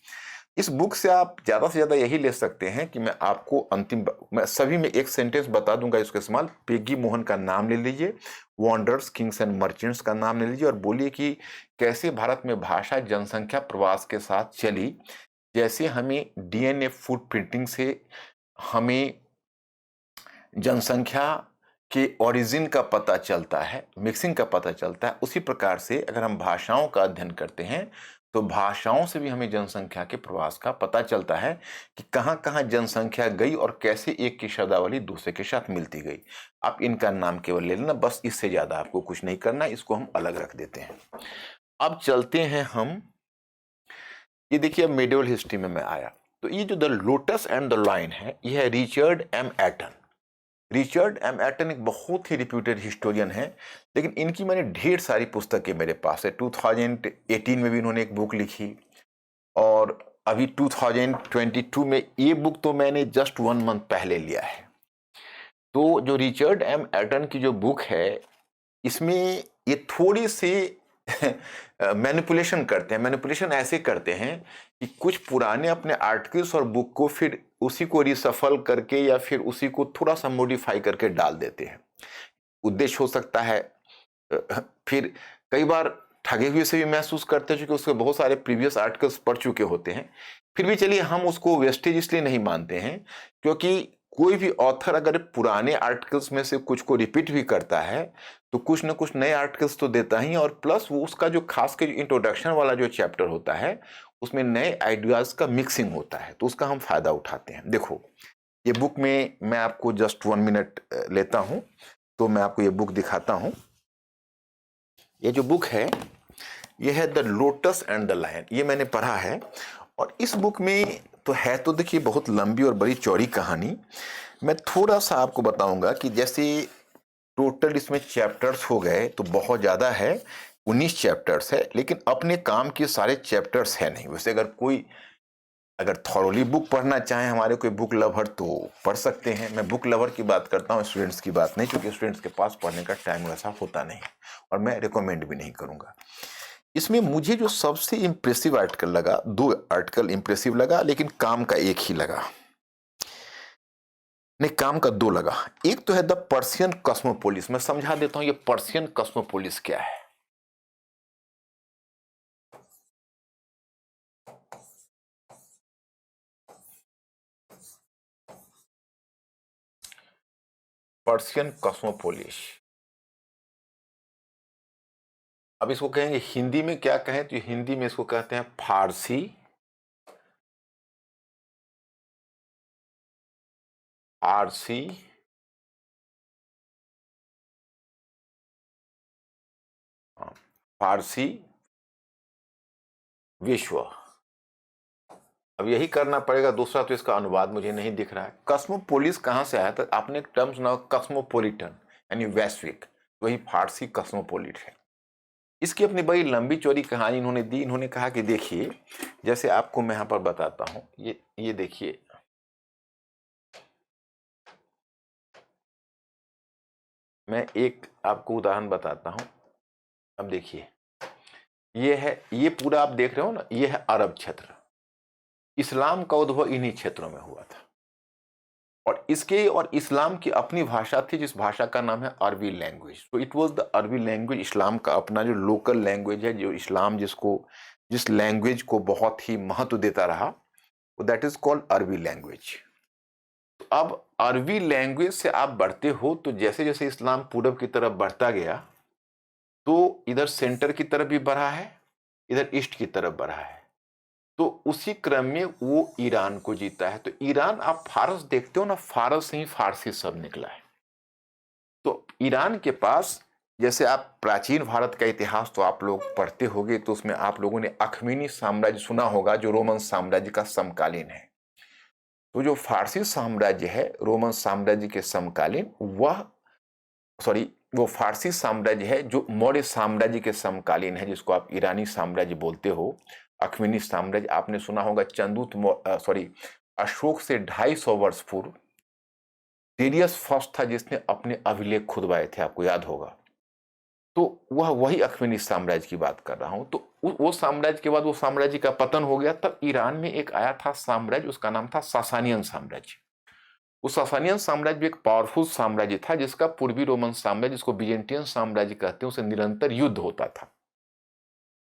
इस बुक से आप ज़्यादा से ज़्यादा यही ले सकते हैं कि मैं सभी में एक सेंटेंस बता दूंगा इसका इस्तेमाल। पेगी मोहन का नाम ले लीजिए, वॉन्डर्स किंग्स एंड मर्चेंट्स का नाम ले लीजिए और बोलिए कि कैसे भारत में भाषा जनसंख्या प्रवास के साथ चली। जैसे हमें डीएनए फुट प्रिंटिंग से हमें जनसंख्या के ओरिजिन का पता चलता है, मिक्सिंग का पता चलता है, उसी प्रकार से अगर हम भाषाओं का अध्ययन करते हैं तो भाषाओं से भी हमें जनसंख्या के प्रवास का पता चलता है कि कहाँ कहाँ जनसंख्या गई और कैसे एक की शब्दावली दूसरे के साथ मिलती गई। आप इनका नाम केवल ले लेना, बस इससे ज्यादा आपको कुछ नहीं करना, इसको हम अलग रख देते हैं। अब चलते हैं हम, ये देखिए अब मेडिवल हिस्ट्री में मैं आया तो ये जो the lotus and the lion है, ये है Richard M Eaton. Richard M Eaton एक बहुत ही रिप्यूटेड हिस्टोरियन है, लेकिन इनकी मैंने ढेर सारी पुस्तकें मेरे पास है। 2018 में भी इन्होंने एक बुक लिखी और अभी 2022 में ये बुक तो मैंने जस्ट 1 मंथ पहले लिया है। तो जो रिचर्ड एम एटन की जो बुक है, इसमें ये थोड़ी सी मैनिपुलेशन करते हैं। मैनिपुलेशन ऐसे करते हैं कि कुछ पुराने अपने आर्टिकल्स और बुक को फिर उसी को रिसफल करके या फिर उसी को थोड़ा सा मॉडिफाई करके डाल देते हैं। उद्देश्य हो सकता है फिर कई बार ठगे हुए से भी महसूस करते हैं, क्योंकि उसके बहुत सारे प्रीवियस आर्टिकल्स पढ़ चुके होते हैं। फिर भी चलिए हम उसको वेस्टेज इसलिए नहीं मानते हैं क्योंकि कोई भी ऑथर अगर पुराने आर्टिकल्स में से कुछ को रिपीट भी करता है तो कुछ ना कुछ नए आर्टिकल्स तो देता ही, और प्लस वो उसका जो खास के इंट्रोडक्शन वाला जो चैप्टर होता है उसमें नए आइडियाज का मिक्सिंग होता है, तो उसका हम फायदा उठाते हैं। देखो ये बुक में मैं आपको जस्ट 1 मिनट लेता हूं, तो मैं आपको ये बुक दिखाता हूं। ये जो बुक है ये है the lotus and the lion, ये मैंने पढ़ा है। और इस बुक में तो है तो देखिए बहुत लंबी और बड़ी चौड़ी कहानी। मैं थोड़ा सा आपको बताऊंगा कि जैसे टोटल इसमें चैप्टर्स हो गए तो बहुत ज़्यादा है, 19 चैप्टर्स है, लेकिन अपने काम के सारे चैप्टर्स है नहीं। वैसे अगर थॉरोली बुक पढ़ना चाहें हमारे कोई बुक लवर तो पढ़ सकते हैं। मैं बुक लवर की बात करता हूँ, स्टूडेंट्स की बात नहीं, क्योंकि स्टूडेंट्स के पास पढ़ने का टाइम वैसा होता नहीं और मैं रिकमेंड भी नहीं करूँगा। इसमें मुझे जो सबसे इम्प्रेसिव आर्टिकल लगा, 2 आर्टिकल इम्प्रेसिव लगा लेकिन काम का एक ही लगा, नहीं काम का 2 लगा। एक तो है द पर्शियन कॉस्मोपोलिस। मैं समझा देता हूं ये पर्शियन कॉस्मोपोलिस क्या है। पर्शियन कॉस्मोपोलिस, अब इसको कहेंगे हिंदी में क्या कहें तो हिंदी में इसको कहते हैं फारसी फारसी फारसी विश्व। अब यही करना पड़ेगा, दूसरा तो इसका अनुवाद मुझे नहीं दिख रहा है। कॉस्मोपोलिस कहां से आया था? आपने एक टर्म सुना कॉस्मोपोलिटन यानी वैश्विक, वही फारसी कॉस्मोपोलिट है। इसकी अपनी बड़ी लंबी चौड़ी कहानी इन्होंने दी। इन्होंने कहा कि देखिए जैसे आपको मैं यहां पर बताता हूं, ये देखिए मैं एक आपको उदाहरण बताता हूं। अब देखिए ये है, ये पूरा आप देख रहे हो ना, ये है अरब क्षेत्र। इस्लाम का उद्भव इन्हीं क्षेत्रों में हुआ था और इस्लाम की अपनी भाषा थी, जिस भाषा का नाम है अरबी लैंग्वेज। तो इट वाज द अरबी लैंग्वेज। इस्लाम का अपना जो लोकल लैंग्वेज है, जो इस्लाम जिस लैंग्वेज को बहुत ही महत्व देता रहा, दैट इज कॉल्ड अरबी लैंग्वेज। तो अब अरबी लैंग्वेज से आप बढ़ते हो तो जैसे जैसे इस्लाम पूरब की तरफ बढ़ता गया तो इधर सेंटर की तरफ भी बढ़ा है, इधर ईस्ट की तरफ बढ़ा है। तो उसी क्रम में वो ईरान को जीता है। तो ईरान, आप फारस देखते हो ना, फारस से ही फारसी शब्द निकला है। तो ईरान के पास, जैसे आप प्राचीन भारत का इतिहास तो आप लोग पढ़ते होंगे, तो उसमें आप लोगों ने अखमीनी साम्राज्य सुना होगा जो रोमन साम्राज्य का समकालीन है। तो जो फारसी साम्राज्य है रोमन साम्राज्य के समकालीन, वो फारसी साम्राज्य है जो मौर्य साम्राज्य के समकालीन है, जिसको आप ईरानी साम्राज्य बोलते हो। अखमीनी साम्राज्य आपने सुना होगा, अशोक से 250 वर्ष पूर्व डेरियस फर्स्ट था जिसने अपने अभिलेख खुदवाए थे, आपको याद होगा। तो वह वही अख्मेनी साम्राज्य की बात कर रहा हूं। तो वो साम्राज्य के बाद वो साम्राज्य का पतन हो गया। तब ईरान में एक आया था साम्राज्य, उसका नाम था सासानियन साम्राज्य। उस सासानियन साम्राज्य भी एक पावरफुल साम्राज्य था, जिसका पूर्वी रोमन साम्राज्य, जिसको बिजेंटियन साम्राज्य कहते हैं, उसे निरंतर युद्ध होता था।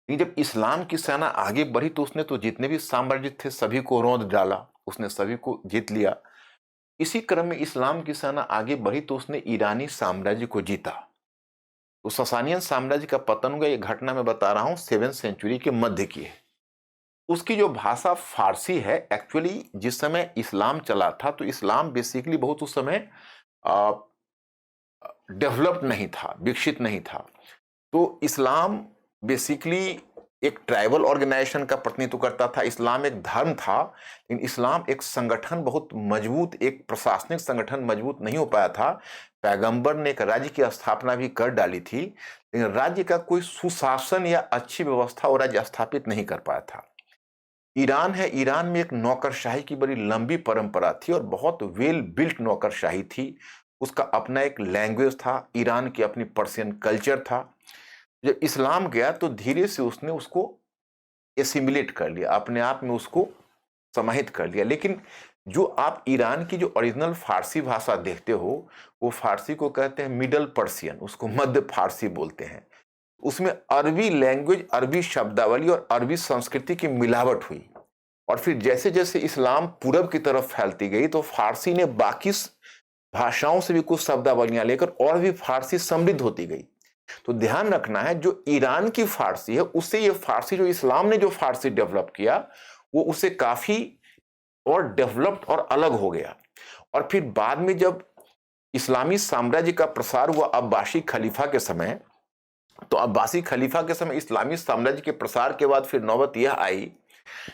लेकिन जब इस्लाम की सेना आगे बढ़ी तो उसने तो जितने भी साम्राज्य थे सभी को रौंद डाला, उसने सभी को जीत लिया। इसी क्रम में इस्लाम की सेना आगे बढ़ी तो उसने ईरानी साम्राज्य को जीता। तो ससानियन साम्राज्य का पतन हुआ, ये घटना मैं बता रहा हूं 7वीं सेंचुरी के मध्य की है। उसकी जो भाषा फारसी है, एक्चुअली जिस समय इस्लाम चला था तो इस्लाम बेसिकली बहुत उस समय डेवलप्ड नहीं था, विकसित नहीं था। तो इस्लाम बेसिकली एक ट्राइबल ऑर्गेनाइजेशन का प्रतिनिधित्व करता था। इस्लाम एक धर्म था, लेकिन इस्लाम एक संगठन बहुत मजबूत, एक प्रशासनिक संगठन मजबूत नहीं हो पाया था। पैगंबर ने एक राज्य की स्थापना भी कर डाली थी, लेकिन राज्य का कोई सुशासन या अच्छी व्यवस्था और राज्य स्थापित नहीं कर पाया था। ईरान है, ईरान में एक नौकरशाही की बड़ी लंबी परंपरा थी और बहुत वेल बिल्ट नौकरशाही थी। उसका अपना एक लैंग्वेज था, ईरान की अपनी पर्शियन कल्चर था। जब इस्लाम गया तो धीरे से उसने उसको एसिमिलेट कर लिया, अपने आप में उसको समाहित कर लिया। लेकिन जो आप ईरान की जो ओरिजिनल फारसी भाषा देखते हो, वो फारसी को कहते हैं मिडल पर्शियन, उसको मध्य फारसी बोलते हैं। उसमें अरबी लैंग्वेज, अरबी शब्दावली और अरबी संस्कृति की मिलावट हुई। और फिर जैसे जैसे इस्लाम पूरब की तरफ फैलती गई तो फारसी ने बाकी भाषाओं से भी कुछ शब्दावलियां लेकर और भी फारसी समृद्ध होती गई। तो ध्यान रखना है, जो ईरान की फारसी है उससे ये फारसी, जो इस्लाम ने जो फारसी डेवलप किया, वो उससे काफी और डेवलप्ड और अलग हो गया। और फिर बाद में जब इस्लामी साम्राज्य का प्रसार हुआ अब्बासी खलीफा के समय, तो अब्बासी खलीफा के समय इस्लामी साम्राज्य के प्रसार के बाद फिर नौबत यह आई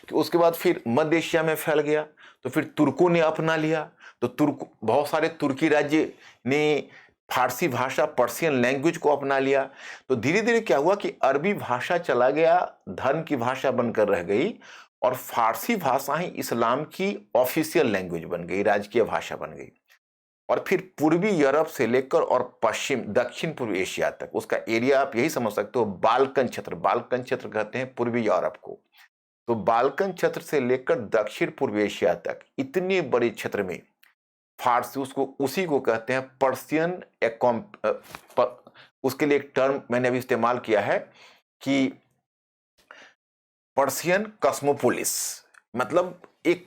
कि उसके बाद फिर मध्य एशिया में फैल गया। तो फिर तुर्कों ने अपना लिया, तो तुर्क बहुत सारे तुर्की राज्य ने फारसी भाषा, पर्शियन लैंग्वेज को अपना लिया। तो धीरे धीरे क्या हुआ कि अरबी भाषा चला गया, धर्म की भाषा बनकर रह गई, और फारसी भाषा ही इस्लाम की ऑफिशियल लैंग्वेज बन गई, राजकीय भाषा बन गई। और फिर पूर्वी यूरोप से लेकर और पश्चिम दक्षिण पूर्व एशिया तक, उसका एरिया आप यही समझ सकते हो, बाल्कन क्षेत्र, बाल्कन क्षेत्र कहते हैं पूर्वी यूरोप को। तो बाल्कन क्षेत्र से लेकर दक्षिण पूर्व एशिया तक इतने बड़े क्षेत्र में फारसी, उसको उसी को कहते हैं पर्शियन उसके लिए एक टर्म मैंने अभी इस्तेमाल किया है कि पर्शियन कॉस्मोपोलिस, मतलब एक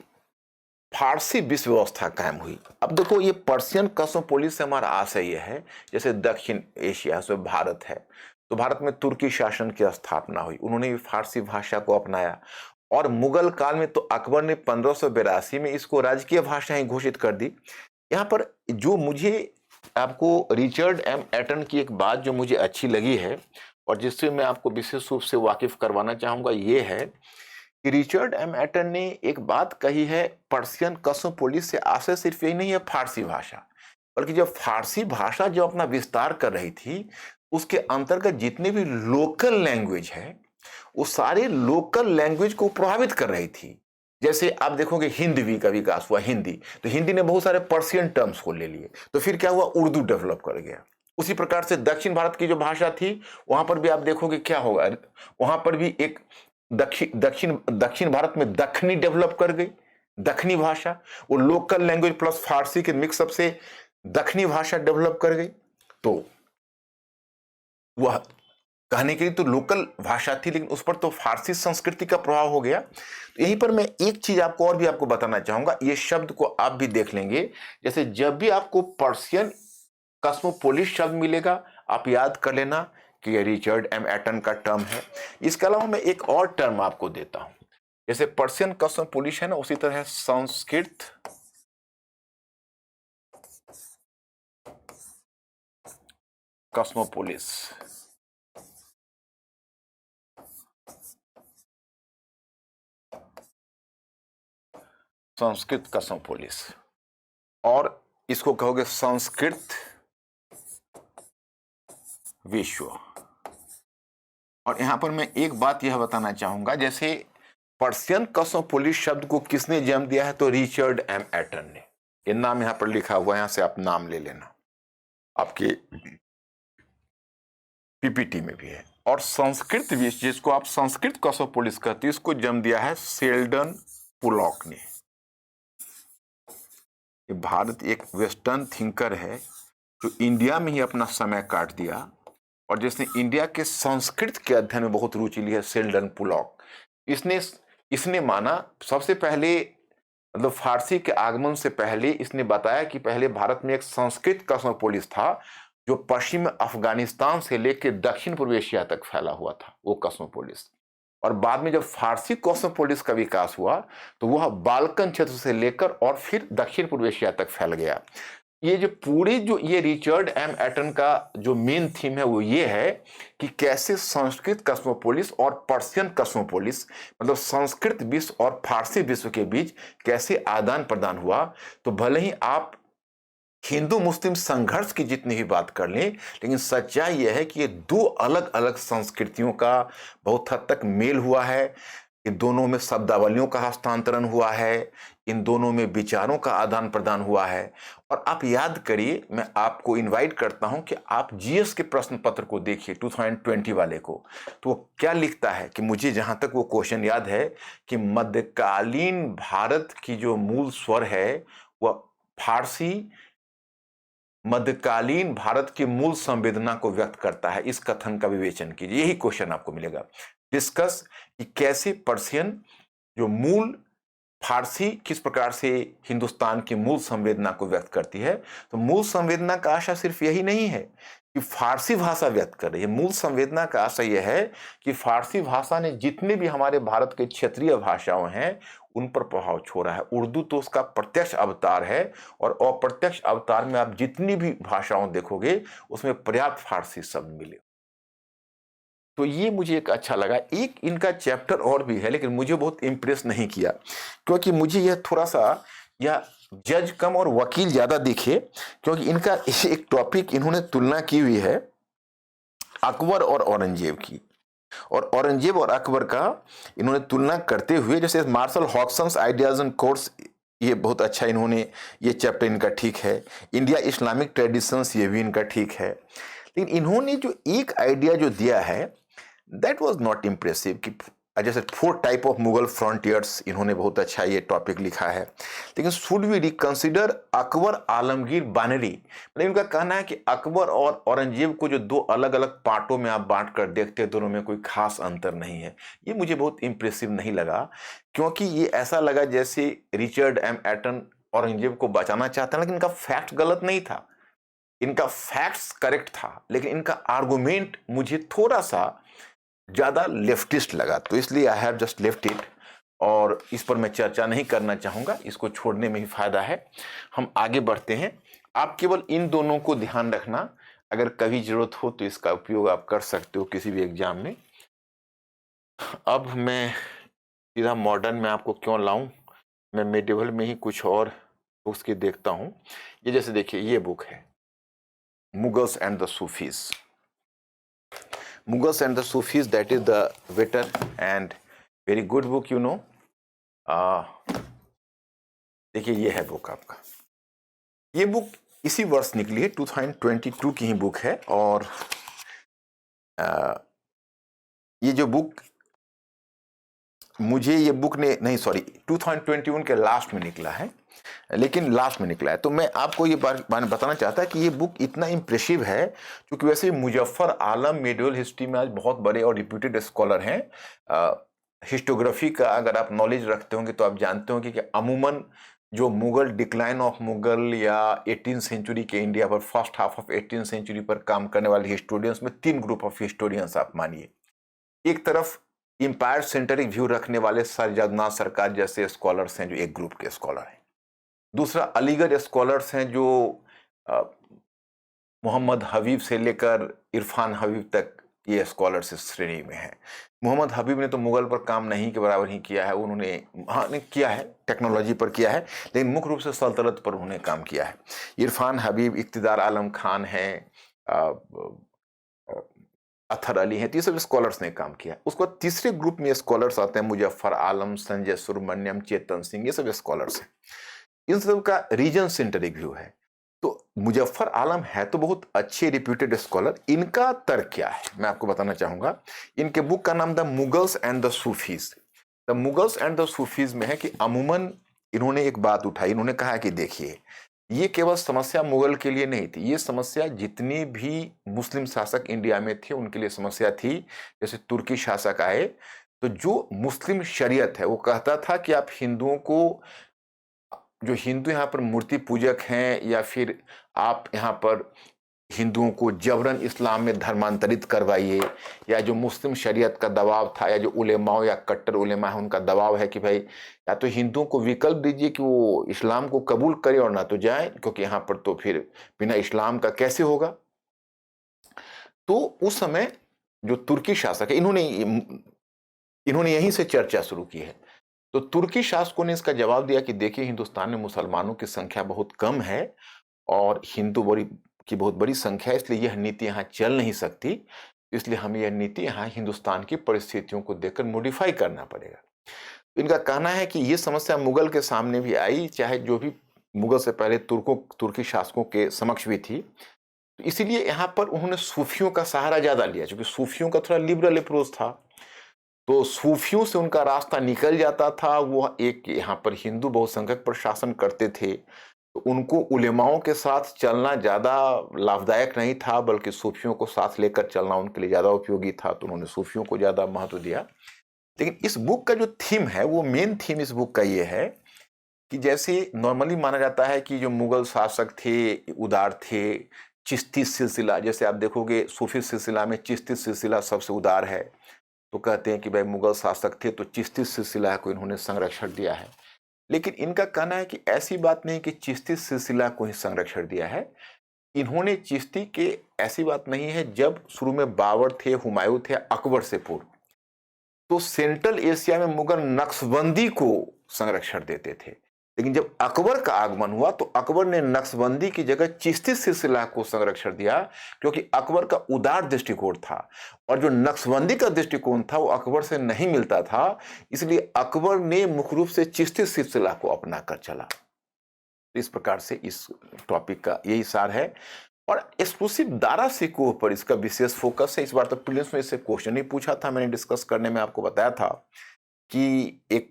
फारसी विश्व व्यवस्था कायम हुई। अब देखो, ये पर्शियन कॉस्मोपोलिस से हमारा आशय यह है, जैसे दक्षिण एशिया से भारत है, तो भारत में तुर्की शासन की स्थापना हुई, उन्होंने भी फारसी भाषा को अपनाया। और मुगल काल में तो अकबर ने 1582 में इसको राजकीय भाषा ही घोषित कर दी। यहाँ पर जो मुझे आपको रिचर्ड एम एटन की एक बात जो मुझे अच्छी लगी है और जिससे मैं आपको विशेष रूप से वाकिफ करवाना चाहूंगा, ये है कि रिचर्ड एम एटन ने एक बात कही है, पर्शियन कॉस्मोपोलिस से आशय सिर्फ यही नहीं है फारसी भाषा, बल्कि जब फारसी भाषा जो अपना विस्तार कर रही थी, उसके अंतर्गत जितने भी लोकल लैंग्वेज है, वो सारे लोकल लैंग्वेज को प्रभावित कर रही थी। जैसे आप देखोगे हिंदी का विकास हुआ, हिंदी, तो हिंदी ने बहुत सारे पर्शियन टर्म्स को ले लिए, तो फिर क्या हुआ, उर्दू डेवलप कर गया। उसी प्रकार से दक्षिण भारत की जो भाषा थी, वहां पर भी आप देखोगे क्या होगा, वहां पर भी एक दक्षिण दक्षिण दक्षिण भारत में दखनी डेवलप कर गई, दखनी भाषा, वो लोकल लैंग्वेज प्लस फारसी के मिक्सअप से दखनी भाषा डेवलप कर गई। तो वह कहने के लिए तो लोकल भाषा थी, लेकिन उस पर तो फारसी संस्कृति का प्रभाव हो गया। तो यहीं पर मैं एक चीज आपको और भी आपको बताना चाहूंगा, ये शब्द को आप भी देख लेंगे, जैसे जब भी आपको पर्शियन कॉस्मोपोलिस शब्द मिलेगा, आप याद कर लेना कि ये रिचर्ड एम एटन का टर्म है। इसके अलावा मैं एक और टर्म आपको देता हूं, जैसे पर्शियन कॉस्मोपोलिस है ना, उसी तरह है संस्कृत कॉस्मोपोलिस। संस्कृत कॉस्मोपोलिस, और इसको कहोगे संस्कृत विश्व। और यहां पर मैं एक बात यह बताना चाहूंगा, जैसे पर्शियन कॉस्मोपोलिस शब्द को किसने जन्म दिया है, तो रिचर्ड एम एटन ने। ये नाम यहां पर लिखा हुआ है, यहां से आप नाम ले लेना, आपके पीपीटी में भी है। और संस्कृत भी, जिसको आप संस्कृत कॉस्मोपोलिस कहते हैं, इसको जन्म दिया है शेल्डन पुलॉक ने। ये भारत एक वेस्टर्न थिंकर है जो इंडिया में ही अपना समय काट दिया और जिसने इंडिया के संस्कृत के अध्ययन में बहुत रुचि ली है, शेल्डन पुलॉक। इसने इसने माना सबसे पहले, मतलब फारसी के आगमन से पहले इसने बताया कि पहले भारत में एक संस्कृत कॉस्मोपोलिस था जो पश्चिम अफगानिस्तान से लेकर दक्षिण पूर्व एशिया तक फैला हुआ था, वो कॉस्मोपोलिस। और बाद में जब फारसी कॉस्मोपोलिस का विकास हुआ तो वह बाल्कन क्षेत्र से लेकर और फिर दक्षिण पूर्व एशिया तक फैल गया। ये जो पूरी जो ये रिचर्ड एम एटन का जो मेन थीम है वो ये है कि कैसे संस्कृत कॉस्मोपोलिस और पर्शियन कॉस्मोपोलिस, मतलब संस्कृत विश्व और फारसी विश्व के बीच कैसे आदान प्रदान हुआ। तो भले ही आप हिंदू मुस्लिम संघर्ष की जितनी भी बात कर लें, लेकिन सच्चाई यह है कि ये दो अलग अलग संस्कृतियों का बहुत हद तक मेल हुआ है। इन दोनों में शब्दावलियों का हस्तांतरण हुआ है, इन दोनों में विचारों का आदान प्रदान हुआ है। और आप याद करिए, मैं आपको इनवाइट करता हूं कि आप जीएस के प्रश्न पत्र को देखिए 2020 वाले को। तो वो क्या लिखता है कि मुझे जहां तक वो क्वेश्चन याद है कि मध्यकालीन भारत की जो मूल स्वर है वह फारसी मध्यकालीन भारत की मूल संवेदना को व्यक्त करता है। इस कथन का विवेचन कीजिए, यही क्वेश्चन आपको मिलेगा। डिस्कस कि कैसे पर्शियन जो मूल फारसी किस प्रकार से हिंदुस्तान की मूल संवेदना को व्यक्त करती है। तो मूल संवेदना का आशा सिर्फ यही नहीं है कि फारसी भाषा व्यक्त कर रही है, मूल संवेदना का आशा यह है कि फारसी भाषा ने जितने भी हमारे भारत के क्षेत्रीय भाषाओं हैं उन पर प्रभाव छोड़ा है। उर्दू तो उसका प्रत्यक्ष अवतार है और अप्रत्यक्ष अवतार में आप जितनी भी भाषाओं देखोगे उसमें पर्याप्त फारसी शब्द मिले। तो ये मुझे एक अच्छा लगा। एक इनका चैप्टर और भी है लेकिन मुझे बहुत इंप्रेस नहीं किया, क्योंकि मुझे यह थोड़ा सा या जज कम और वकील ज्यादा दिखे, क्योंकि इनका एक टॉपिक इन्होंने तुलना की हुई है अकबर और औरंगजेब की। और औरंगजेब और अकबर का इन्होंने तुलना करते हुए, जैसे मार्शल हॉक्सन्स आइडियाज एंड कोर्स, ये बहुत अच्छा इन्होंने, ये चैप्टर इनका ठीक है। इंडिया इस्लामिक ट्रेडिशंस, ये भी इनका ठीक है। लेकिन इन्होंने जो एक आइडिया जो दिया है दैट वाज नॉट इम्प्रेसिव कि जैसे 4 टाइप ऑफ मुगल फ्रंटियर्स, इन्होंने बहुत अच्छा ये टॉपिक लिखा है। लेकिन should we reconsider Akbar Alamgir बानरी, मतलब इनका कहना है कि अकबर और औरंगजेब को जो दो अलग अलग पार्टों में आप बांट कर देखते हैं, दोनों में कोई खास अंतर नहीं है। ये मुझे बहुत इम्प्रेसिव नहीं लगा, क्योंकि ये ऐसा लगा जैसे रिचर्ड एम एटन औरंगजेब को बचाना चाहते हैं, लेकिन इनका फैक्ट गलत नहीं था, इनका फैक्ट्स करेक्ट था, लेकिन इनका आर्गुमेंट मुझे थोड़ा सा ज्यादा लेफ्टिस्ट लगा। तो इसलिए I have just left it, और इस पर मैं चर्चा नहीं करना चाहूंगा, इसको छोड़ने में ही फायदा है। हम आगे बढ़ते हैं। आप केवल इन दोनों को ध्यान रखना, अगर कभी जरूरत हो तो इसका उपयोग आप कर सकते हो किसी भी एग्जाम में। अब मैं सीधा मॉडर्न में आपको क्यों लाऊं, मैं मेडिवल में ही कुछ और बुक्स की देखता हूं। ये जैसे देखिए, ये बुक है Mughals and the Sufis. Mughals and the Sufis, that is the better and very good book, you know. देखिए, ये है बुक आपका। ये बुक इसी वर्ष निकली है, 2022 की ही बुक है। और ये जो बुक मुझे, ये बुक ने नहीं, सॉरी, 2021 के लास्ट में निकला है, लेकिन लास्ट में निकला है। तो मैं आपको ये बात बताना चाहता कि ये बुक इतना इम्प्रेसिव है, क्योंकि वैसे मुजफ्फर आलम मेडिवल हिस्ट्री में आज बहुत बड़े और रिप्यूटेड स्कॉलर हैं। हिस्टोग्राफी का अगर आप नॉलेज रखते होंगे तो आप जानते होंगे कि अमूमन जो मुगल, डिक्लाइन ऑफ मुगल या 18th सेंचुरी के इंडिया पर, first half of 18th century पर काम करने वाले हिस्टोरियंस में 3 ग्रुप ऑफ हिस्टोरियंस आप मानिए। एक तरफ इंपायर सेंटरिक व्यू रखने वाले सर जगन्नाथ सरकार जैसे स्कॉलर्स हैं, जो एक ग्रुप के स्कॉलर हैं। दूसरा अलीगढ़ स्कॉलर्स हैं, जो मोहम्मद हबीब से लेकर इरफान हबीब तक ये स्कॉलर्स इस श्रेणी में हैं। मोहम्मद हबीब ने तो मुगल पर काम नहीं के बराबर ही किया है, उन्होंने ने किया है, टेक्नोलॉजी पर किया है, लेकिन मुख्य रूप से सल्तनत पर उन्होंने काम किया है। इरफान हबीब, इक़्तिदार आलम खान हैं, अथर अली हैं, तो ये सब स्कॉलर्स ने काम किया। उसके बाद तीसरे ग्रुप में स्कॉलर्स आते हैं मुजफ्फर आलम, संजय सुब्रमण्यम, चेतन सिंह, ये सब स्कॉलर्स हैं। इन सब का रीजन सेंटरिक व्यू है। तो मुजफ्फर आलम है तो बहुत अच्छे रिप्यूटेड स्कॉलर, इनका तर्क क्या है मैं आपको बताना चाहूंगा। इनके बुक का नाम the Mughals and the Sufis. The Mughals and the Sufis में है कि अमूमन इन्होंने एक बात उठाई, इन्होंने कहा कि देखिए ये केवल समस्या मुगल के लिए नहीं थी, ये समस्या जितनी भी मुस्लिम शासक इंडिया में थे उनके लिए समस्या थी। जैसे तुर्की शासक आए तो जो मुस्लिम शरीयत है वो कहता था कि आप हिंदुओं को, जो हिंदू यहाँ पर मूर्ति पूजक हैं या फिर आप यहाँ पर हिंदुओं को जबरन इस्लाम में धर्मांतरित करवाइए, या जो मुस्लिम शरीयत का दबाव था या जो उलेमाओं या कट्टर उलेमा है उनका दबाव है कि भाई या तो हिंदुओं को विकल्प दीजिए कि वो इस्लाम को कबूल करे और ना तो जाए, क्योंकि यहाँ पर तो फिर बिना इस्लाम का कैसे होगा। तो उस समय जो तुर्की शासक है इन्होंने यहीं से चर्चा शुरू की है। तो तुर्की शासकों ने इसका जवाब दिया कि देखिए हिंदुस्तान में मुसलमानों की संख्या बहुत कम है और हिंदू की बहुत बड़ी संख्या है, इसलिए यह नीति यहाँ चल नहीं सकती, इसलिए हमें यह नीति यहाँ हिंदुस्तान की परिस्थितियों को देखकर मॉडिफाई करना पड़ेगा। तो इनका कहना है कि यह समस्या मुगल के सामने भी आई, चाहे जो भी मुगल से पहले तुर्की शासकों के समक्ष भी थी। तो इसीलिए यहाँ पर उन्होंने सूफियों का सहारा ज्यादा लिया, क्योंकि सूफियों का थोड़ा लिबरल अप्रोच था, तो सूफियों से उनका रास्ता निकल जाता था। वो एक यहाँ पर हिंदू बहुसंख्यक पर शासन करते थे, तो उनको उलेमाओं के साथ चलना ज़्यादा लाभदायक नहीं था, बल्कि सूफियों को साथ लेकर चलना उनके लिए ज़्यादा उपयोगी था, तो उन्होंने सूफियों को ज़्यादा महत्व दिया। लेकिन इस बुक का जो थीम है, वो मेन थीम इस बुक का ये है कि जैसे नॉर्मली माना जाता है कि जो मुगल शासक थे उदार थे, चिश्ती सिलसिला, जैसे आप देखोगे सूफी सिलसिला में चिश्ती सिलसिला सबसे उदार है, तो कहते हैं कि भाई मुगल शासक थे तो चिश्ती सिलसिला को इन्होंने संरक्षण दिया है। लेकिन इनका कहना है कि ऐसी बात नहीं कि चिश्ती सिलसिला को ही संरक्षण दिया है, इन्होंने चिश्ती के ऐसी बात नहीं है। जब शुरू में बाबर थे, हुमायूं थे, अकबर से पूर्व, तो सेंट्रल एशिया में मुगल नक्शबंदी को संरक्षण देते थे, लेकिन जब अकबर का आगमन हुआ तो अकबर ने नक्शबंदी की जगह चिश्ती सिलसिला को संरक्षण दिया, क्योंकि अकबर का उदार दृष्टिकोण था और जो नक्शबंदी का दृष्टिकोण था वो अकबर से नहीं मिलता था, इसलिए अकबर ने मुख्य रूप से चिश्ती सिलसिला को अपना कर चला। इस प्रकार से इस टॉपिक का यही सार है और एक्सक्लूसिव दारा सिकोह पर इसका विशेष फोकस है। इस बार तो प्रीलिम्स में इससे क्वेश्चन ही पूछा था, मैंने डिस्कस करने में आपको बताया था कि एक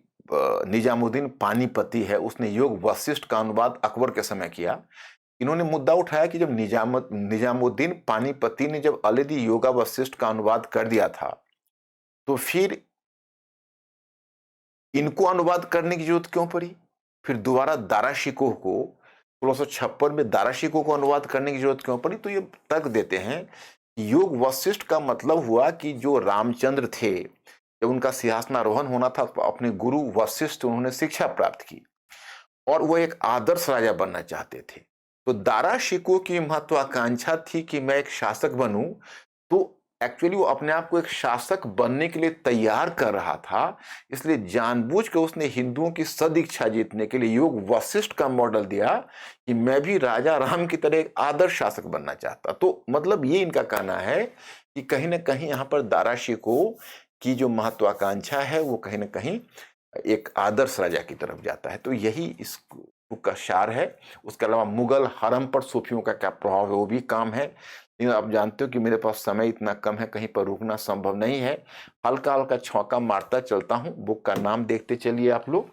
निजामुद्दीन पानीपती है, उसने योग वशिष्ठ का अनुवाद अकबर के समय किया। इन्होंने मुद्दा उठाया कि जब निजामुद्दीन पानीपती ने जब ऑलरेडी योगा वशिष्ठ का अनुवाद कर दिया था, तो फिर इनको अनुवाद करने की जरूरत क्यों पड़ी? फिर दोबारा दारा शिकोह को 1656 में दारा शिकोह को अनुवाद करने की जरूरत क्यों पड़ी? तो ये तर्क देते हैं योग वशिष्ठ का मतलब हुआ कि जो रामचंद्र थे, जब उनका सिंहासनारोहण होना था तो अपने गुरु वशिष्ठ उन्होंने शिक्षा प्राप्त की और वो एक आदर्श राजा बनना चाहते थे। तो दारा शिकोह की महत्वाकांक्षा थी कि मैं एक शासक बनूं, तो एक्चुअली वो अपने आप को एक शासक बनने के लिए तैयार कर रहा था, इसलिए जानबूझ के उसने हिंदुओं की सदिच्छा जीतने के लिए योग वशिष्ठ का मॉडल दिया कि मैं भी राजा राम की तरह एक आदर्श शासक बनना चाहता। तो मतलब ये इनका कहना है कि कहीं ना कहीं यहाँ पर दारा शिकोह की जो महत्वाकांक्षा है वो कहीं ना कहीं एक आदर्श राजा की तरफ जाता है। तो यही इस बुक का सार है। उसके अलावा मुगल हरम पर सूफियों का क्या प्रभाव है वो भी काम है। लेकिन आप जानते हो कि मेरे पास समय इतना कम है, कहीं पर रुकना संभव नहीं है, हल्का हल्का छौंका मारता चलता हूँ। बुक का नाम देखते चलिए आप लोग,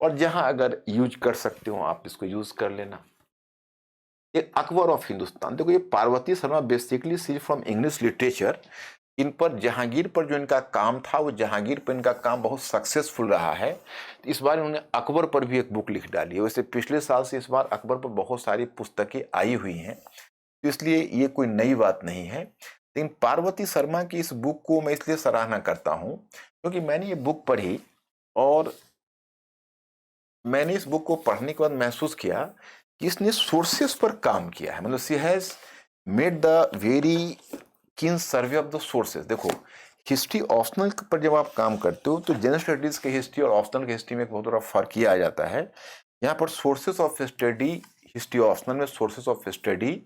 और जहां अगर यूज कर सकते हो आप इसको यूज कर लेना। ये अकबर ऑफ हिंदुस्तान, देखो ये Parvati Sharma basically she from English literature. इन पर जहांगीर पर जो इनका काम था, वो जहांगीर पर इनका काम बहुत सक्सेसफुल रहा है। इस बार इन्होंने अकबर पर भी एक बुक लिख डाली है। वैसे पिछले साल से इस बार अकबर पर बहुत सारी पुस्तकें आई हुई हैं, इसलिए ये कोई नई बात नहीं है। लेकिन पार्वती शर्मा की इस बुक को मैं इसलिए सराहना करता हूं क्योंकि मैंने ये बुक पढ़ी और मैंने इस बुक को पढ़ने के बाद महसूस किया कि इसने सोर्सेस पर काम किया है। मतलब she has made the very keen survey of the sources. देखो हिस्ट्री ऑप्शनल पर जब आप काम करते हो तो जनरल स्टडीज की हिस्ट्री और ऑप्शनल की हिस्ट्री में एक बहुत बड़ा फर्क ये आ जाता है। यहाँ पर sources of study, history optional में सोर्सेस ऑफ स्टडी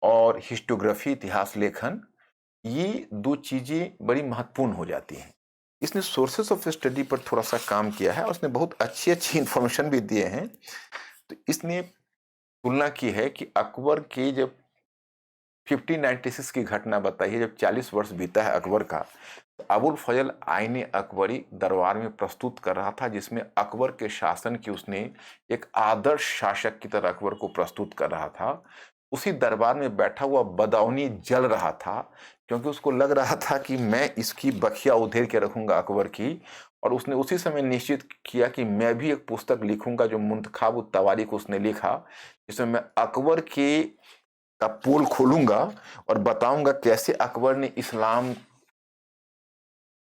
और हिस्टोग्राफी, इतिहास लेखन, ये दो चीजें बड़ी महत्वपूर्ण हो जाती हैं। इसने सोर्सेस ऑफ स्टडी पर थोड़ा सा काम किया है और उसने बहुत अच्छी अच्छी इंफॉर्मेशन भी दिए हैं। तो इसने तुलना की है कि अकबर की जब 1596 की घटना बताई है, जब 40 वर्ष बीता है अकबर का, तो अबुल फजल आईन अकबरी दरबार में प्रस्तुत कर रहा था, जिसमें अकबर के शासन की उसने एक आदर्श शासक की तरह अकबर को प्रस्तुत कर रहा था। उसी दरबार में बैठा हुआ बदाऊनी जल रहा था, क्योंकि उसको लग रहा था कि मैं इसकी बखिया उधेड़ के रखूंगा अकबर की। और उसने उसी समय निश्चित किया कि मैं भी एक पुस्तक लिखूंगा, जो मुंतखाब तवारीख उसने लिखा, जिसमें मैं अकबर के का पोल खोलूंगा और बताऊंगा कैसे अकबर ने इस्लाम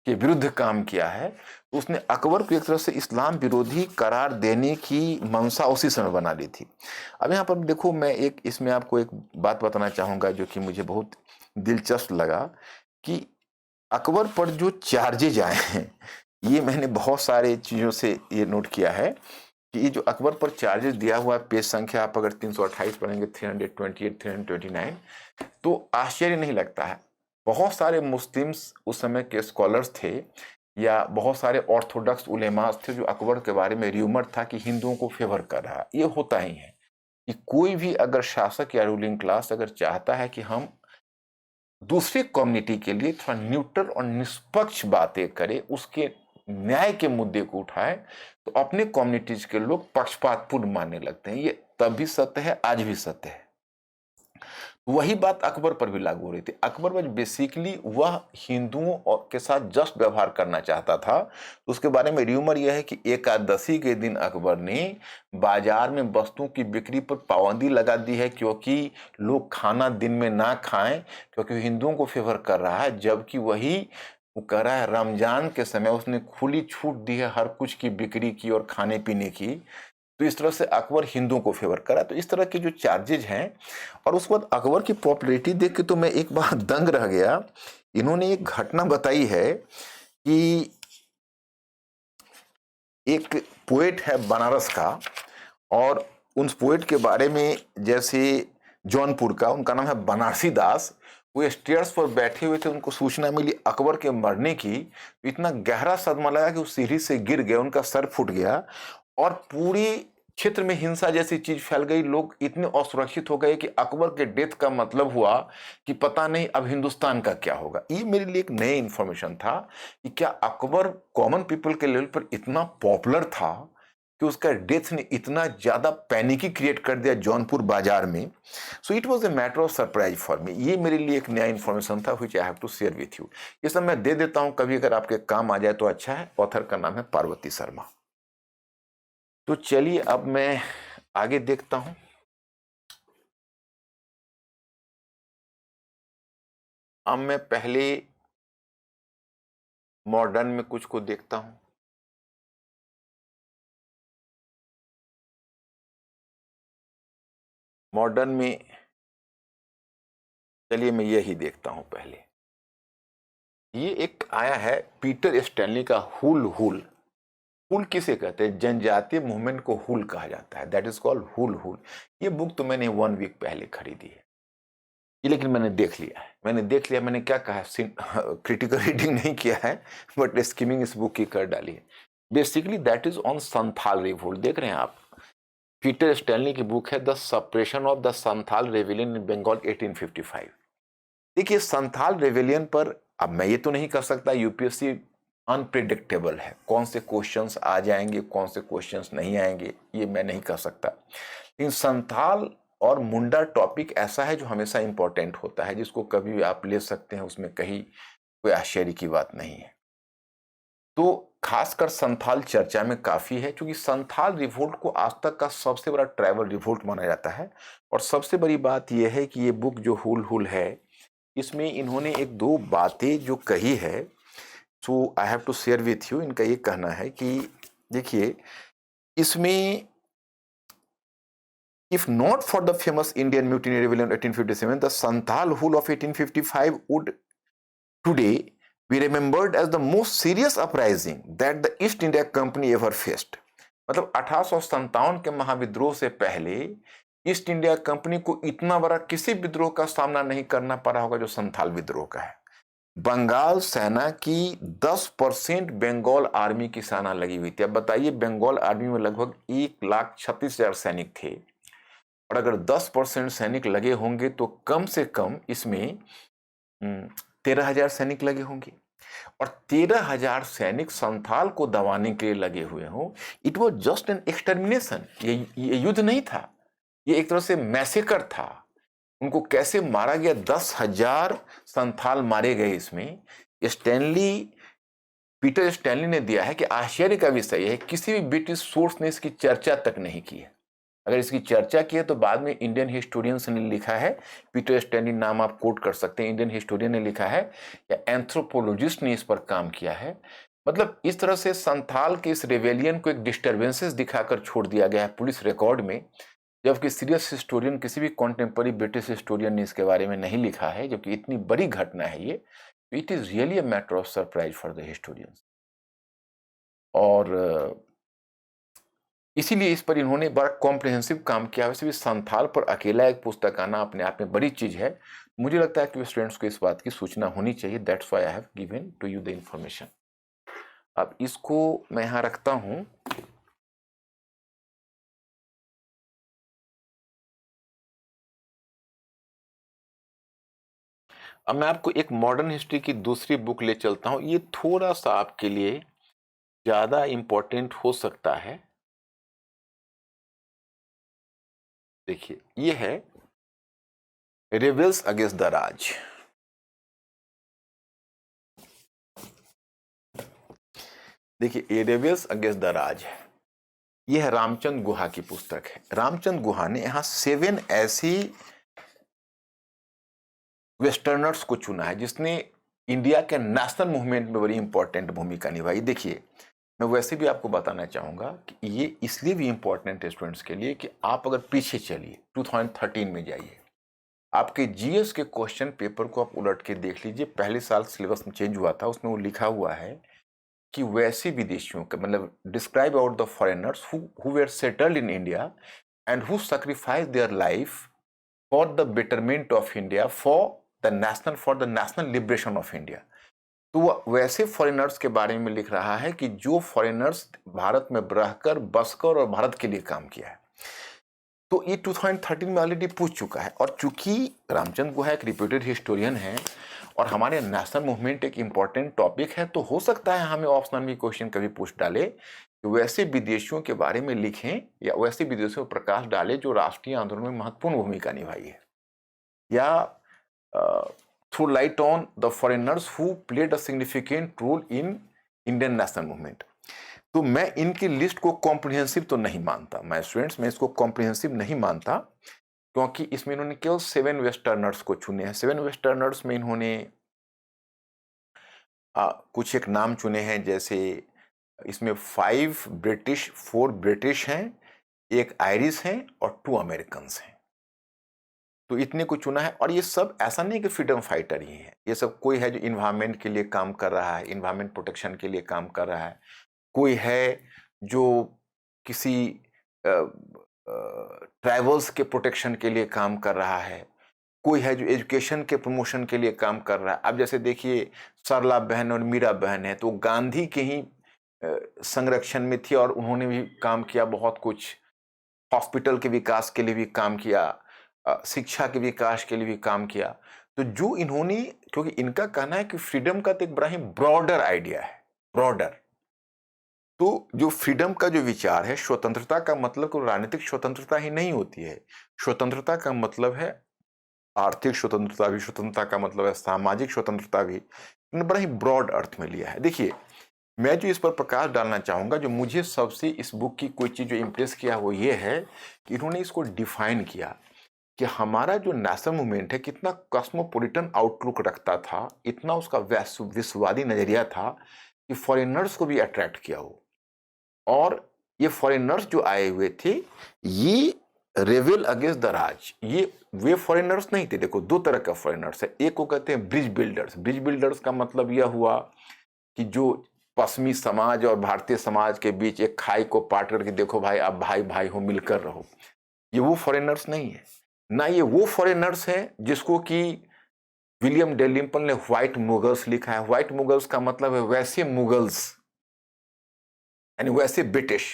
के विरुद्ध काम किया है। तो उसने अकबर को एक तरह से इस्लाम विरोधी करार देने की मंशा उसी समय बना ली थी। अब यहाँ पर देखो, मैं एक इसमें आपको एक बात बताना चाहूंगा जो कि मुझे बहुत दिलचस्प लगा, कि अकबर पर जो चार्जेज आए हैं, ये मैंने बहुत सारे चीजों से ये नोट किया है कि ये जो अकबर पर चार्जेस दिया हुआ है, पेज संख्या आप अगर 328 पढ़ेंगे, 328 329, तो आश्चर्य नहीं लगता है। बहुत सारे मुस्लिम्स उस समय के स्कॉलर्स थे, या बहुत सारे ऑर्थोडॉक्स उलेमास थे, जो अकबर के बारे में र्यूमर था कि हिंदुओं को फेवर कर रहा है। ये होता ही है कि कोई भी अगर शासक या रूलिंग क्लास अगर चाहता है कि हम दूसरे कम्युनिटी के लिए थोड़ा न्यूट्रल और निष्पक्ष बातें करे, उसके न्याय के मुद्दे को उठाए, तो अपने कम्युनिटीज के लोग पक्षपातपूर्ण मानने लगते हैं। ये तब भी सत्य है, आज भी सत्य है। वही बात अकबर पर भी लागू हो रही थी। अकबर में बेसिकली वह हिंदुओं के साथ जस्ट व्यवहार करना चाहता था। तो उसके बारे में र्यूमर यह है कि एकादशी के दिन अकबर ने बाजार में वस्तुओं की बिक्री पर पाबंदी लगा दी है, क्योंकि लोग खाना दिन में ना खाएं, क्योंकि हिंदुओं को फेवर कर रहा है। जबकि वही वो कह रहा है रमजान के समय उसने खुली छूट दी है हर कुछ की बिक्री की और खाने पीने की। तो इस तरह से अकबर हिंदुओं को फेवर करा। तो इस तरह के जो चार्जेज हैं, और उसके बाद अकबर की पॉपुलैरिटी देख के तो मैं एक बार दंग रह गया। इन्होंने एक घटना बताई है कि एक पोएट है बनारस का, और उन पोएट के बारे में, जैसे जौनपुर का, उनका नाम है बनारसी दास। वो स्टेयर्स पर बैठे हुए थे, उनको सूचना मिली अकबर के मरने की। तो इतना गहरा सदमा लगा कि वो सीढ़ी से गिर गए, उनका सर फूट गया, और पूरी क्षेत्र में हिंसा जैसी चीज फैल गई। लोग इतने असुरक्षित हो गए कि अकबर के डेथ का मतलब हुआ कि पता नहीं अब हिंदुस्तान का क्या होगा। ये मेरे लिए एक नई इंफॉर्मेशन था कि क्या अकबर कॉमन पीपल के लेवल पर इतना पॉपुलर था कि उसका डेथ ने इतना ज्यादा पैनिकी क्रिएट कर दिया जौनपुर बाजार में। So it was a matter of surprise for me. ये मेरे लिए एक नया इन्फॉर्मेशन था which I have to share with you. ये सब मैं दे देता हूं, कभी अगर आपके काम आ जाए तो अच्छा है। ऑथर का नाम है पार्वती शर्मा। तो चलिए अब मैं आगे देखता हूं। अब मैं पहले मॉडर्न में कुछ को देखता हूं। मॉडर्न में चलिए मैं यही देखता हूं पहले। ये एक आया है पीटर स्टैनली का हुल हुल। हुल किसे कहते हैं? जनजातीय मूवमेंट को हुल कहा जाता है। दैट इज कॉल्ड हुल हुल। ये बुक तो मैंने 1 वीक पहले खरीदी है। ये लेकिन मैंने देख लिया है। मैंने क्या कहा है, क्रिटिकल रीडिंग नहीं किया है, बट स्किमिंग इस बुक की कर डाली है। Basically that is on Santhal revolt. देख रहे हैं आप, पीटर स्टैनली की बुक है the suppression of the Santhal rebellion in Bengal 1855। देखिए, संथाल रेविलियन पर अब मैं ये तो नहीं कर सकता, यूपीएससी अनप्रिडिक्टेबल है, कौन से क्वेश्चंस आ जाएंगे कौन से क्वेश्चंस नहीं आएंगे, ये मैं नहीं कर सकता। लेकिन संथाल और मुंडा टॉपिक ऐसा है जो हमेशा इंपॉर्टेंट होता है, जिसको कभी भी आप ले सकते हैं, उसमें कहीं कोई आश्चर्य की बात नहीं है। तो खासकर संथाल चर्चा में काफी है, क्योंकि संथाल रिवोल्ट को आज तक का सबसे बड़ा ट्राइबल रिवोल्ट माना जाता है। और सबसे बड़ी बात यह है कि ये बुक जो हुल हुल है, इसमें इन्होंने एक दो बातें जो कही है, so I have to share with you. इनका ये कहना है कि देखिए, इसमें if not for the famous Indian Mutiny Rebellion 1857, the Santhal Hul of 1855 would today be remembered as the most serious uprising that the East India Company ever faced. मतलब 1857 के महाविद्रोह से पहले ईस्ट इंडिया कंपनी को इतना बड़ा किसी विद्रोह का सामना नहीं करना पड़ा होगा जो संथाल विद्रोह का है। बंगाल सेना की 10% बंगाल आर्मी की सेना लगी हुई थी। अब बताइए, बंगाल आर्मी में लगभग 1,36,000 सैनिक थे, और अगर 10% सैनिक लगे होंगे तो कम से कम इसमें 13,000 सैनिक लगे होंगे। और 13,000 सैनिक संथाल को दबाने के लिए लगे हुए हों। It was just an extermination. ये युद्ध नहीं था, ये एक तरह से मैसेकर था। उनको कैसे मारा गया, 10,000 संथाल मारे गए इसमें। पीटर स्टैनली ने दिया है कि आश्चर्य का विषय है किसी भी ब्रिटिश सोर्स ने इसकी चर्चा तक नहीं की है। अगर इसकी चर्चा की है तो बाद में इंडियन हिस्टोरियंस ने लिखा है, पीटर स्टैनली नाम आप कोट कर सकते हैं, इंडियन हिस्टोरियन ने लिखा है या एंथ्रोपोलॉजिस्ट ने इस पर काम किया है। मतलब इस तरह से संथाल के इस रेवेलियन को एक डिस्टर्बेंसेस दिखाकर छोड़ दिया गया है पुलिस रिकॉर्ड में, जबकि सीरियस हिस्टोरियन किसी भी कॉन्टेम्पररी ब्रिटिश हिस्टोरियन ने इसके बारे में नहीं लिखा है, जबकि इतनी बड़ी घटना है ये। It is really a matter of surprise for the historians. और इसीलिए इस पर इन्होंने बड़ा कॉम्प्रिहेंसिव काम किया। वैसे भी संथाल पर अकेला एक पुस्तक आना अपने आप में बड़ी चीज है। मुझे लगता है कि स्टूडेंट्स को इस बात की सूचना होनी चाहिए। That's why I have given to you the information. अब इसको मैं यहां रखता हूं। अब मैं आपको एक मॉडर्न हिस्ट्री की दूसरी बुक ले चलता हूं। ये थोड़ा सा आपके लिए ज्यादा इंपॉर्टेंट हो सकता है। देखिए, ये है रेबेल्स अगेंस्ट द राज। देखिए, ये रेबेल्स अगेंस्ट द राज है। यह है रामचंद्र गुहा की पुस्तक है। रामचंद्र गुहा ने यहां 7 ऐसी वेस्टर्नर्स को चुना है जिसने इंडिया के नेशनल मूवमेंट में बड़ी इंपॉर्टेंट भूमिका निभाई। देखिए, मैं वैसे भी आपको बताना चाहूंगा कि ये इसलिए भी इंपॉर्टेंट है स्टूडेंट्स के लिए कि आप अगर पीछे चलिए 2013 में जाइए, आपके जीएस के क्वेश्चन पेपर को आप उलट के देख लीजिए। पहले साल सिलेबस में चेंज हुआ था, उसमें वो लिखा हुआ है कि वैसे विदेशियों का मतलब describe about the foreigners who were settled in India and who sacrifice their life for the betterment of India for the national liberation of India. तो वो वैसे फॉरेनर्स के बारे में लिख रहा है कि जो फॉरेनर्स भारत में रहकर बसकर और भारत के लिए काम किया है। तो ये 2013 में ऑलरेडी पूछ चुका है। और चूंकि रामचंद्र गुहा एक रिप्यूटेड हिस्टोरियन है और हमारे नेशनल मूवमेंट एक इंपॉर्टेंट टॉपिक है, तो हो सकता है हमें ऑप्शनल में क्वेश्चन कभी पूछ डाले कि वैसे विदेशियों के बारे में लिखें या वैसे विदेशियों पर प्रकाश डाले जो राष्ट्रीय आंदोलन में महत्वपूर्ण भूमिका निभाई है, या through light on the foreigners who played a significant role in Indian national movement. तो मैं इनकी लिस्ट को कॉम्प्रिहेंसिव तो नहीं मानता। मैं स्टूडेंट्स, मैं इसको कॉम्प्रिहेंसिव नहीं मानता क्योंकि इसमें इन्होंने केवल 7 वेस्टर्नर्स को चुने हैं। 7 वेस्टर्नर्स में इन्होंने कुछ एक नाम चुने हैं, जैसे इसमें 5 ब्रिटिश, 4 ब्रिटिश हैं, 1 आयरिश हैं और 2 अमेरिकन हैं। तो इतने को चुना है। और ये सब ऐसा नहीं कि फ्रीडम फाइटर ही है, ये सब कोई है जो इन्वायरमेंट के लिए काम कर रहा है, इन्वायरमेंट प्रोटेक्शन के लिए काम कर रहा है, कोई है जो किसी ट्राइबल्स के प्रोटेक्शन के लिए काम कर रहा है, कोई है जो एजुकेशन के प्रमोशन के लिए काम कर रहा है। अब जैसे देखिए, सरला बहन और मीरा बहन है, तो गांधी के ही संरक्षण में थी और उन्होंने भी काम किया, बहुत कुछ हॉस्पिटल के विकास के लिए भी काम किया, शिक्षा के विकास के लिए भी काम किया। तो जो इन्होंने, क्योंकि इनका कहना है कि फ्रीडम का तो एक बड़ा ही ब्रॉडर आइडिया है, ब्रॉडर। तो जो फ्रीडम का जो विचार है, स्वतंत्रता का मतलब कोई राजनीतिक स्वतंत्रता ही नहीं होती है। स्वतंत्रता का मतलब है आर्थिक स्वतंत्रता भी, स्वतंत्रता का मतलब है सामाजिक स्वतंत्रता भी। बड़ा ही ब्रॉड अर्थ में लिया है। देखिए, मैं जो इस पर प्रकाश डालना चाहूंगा, जो मुझे सबसे इस बुक की कोई चीज जो इम्प्रेस किया वो ये है कि इन्होंने इसको डिफाइन किया कि हमारा जो नेशनल मूवमेंट है कितना कॉस्मोपॉलिटन आउटलुक रखता था, इतना उसका विश्ववादी नजरिया था कि फॉरेनर्स को भी अट्रैक्ट किया हो। और ये फॉरेनर्स जो आए हुए थे, ये रेवेल अगेंस्ट द राज, ये वे फॉरेनर्स नहीं थे। देखो, 2 तरह का फॉरेनर्स है। एक को कहते हैं ब्रिज बिल्डर्स। ब्रिज बिल्डर्स का मतलब यह हुआ कि जो पश्चिमी समाज और भारतीय समाज के बीच एक खाई को पाट करके, देखो भाई, आप भाई भाई हो, मिलकर रहो। ये वो फॉरेनर्स नहीं है ना। ये वो फॉरेनर्स है जिसको कि विलियम डेलिम्पल ने व्हाइट मुगल्स लिखा है। व्हाइट मुगल्स का मतलब है वैसे मुगल्स, यानी वैसे ब्रिटिश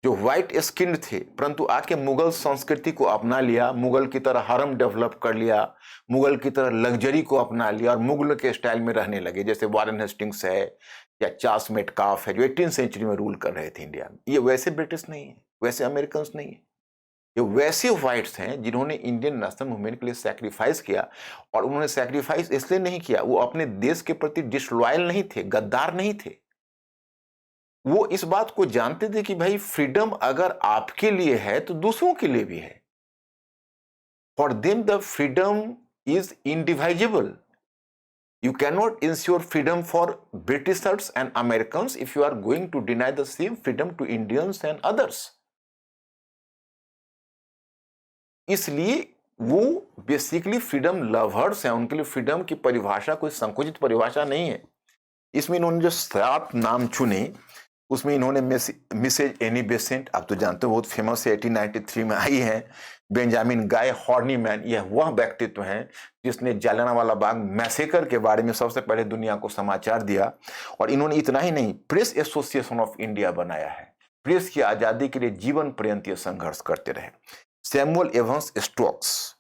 जो व्हाइट स्किन्ड थे परंतु आके मुगल संस्कृति को अपना लिया, मुगल की तरह हरम डेवलप कर लिया, मुगल की तरह लग्जरी को अपना लिया और मुगल के स्टाइल में रहने लगे, जैसे वारेन हेस्टिंग्स है या चार्ल्स मेटकाफ है जो 18वीं सेंचुरी में रूल कर रहे थे इंडिया में। ये वैसे ब्रिटिश नहीं है, वैसे अमेरिकन नहीं है, ये वैसे व्हाइट्स हैं जिन्होंने इंडियन नेशनल मूवमेंट के लिए सैक्रिफाइस किया। और उन्होंने सैक्रिफाइस इसलिए नहीं किया, वो अपने देश के प्रति डिसलॉयल नहीं थे, गद्दार नहीं थे। वो इस बात को जानते थे कि भाई फ्रीडम अगर आपके लिए है तो दूसरों के लिए भी है। For them the freedom is indivisible. You cannot ensure freedom for Britishers and Americans if you are going to deny the same freedom to Indians and others. इसलिए वो बेसिकली फ्रीडम लवर्स हैं, उनके लिए फ्रीडम की परिभाषा कोई संकुचित परिभाषा नहीं है। इसमें इन्होंने जो 7 नाम चुने उसमें इन्होंने मिसेज एनी बेसेंट, आप तो जानते हो बहुत फेमस है, 1893 में आई है। बेंजामिन गाय हॉर्नीमैन, यह वह व्यक्तित्व हैं जिसने जालियांवाला बाग मैसेकर के बारे में सबसे पहले दुनिया को समाचार दिया। और इन्होंने इतना ही नहीं, प्रेस एसोसिएशन ऑफ इंडिया बनाया है, प्रेस की आजादी के लिए जीवन पर्यंत ये संघर्ष करते रहे। सैमुअल एवंस स्टोक्स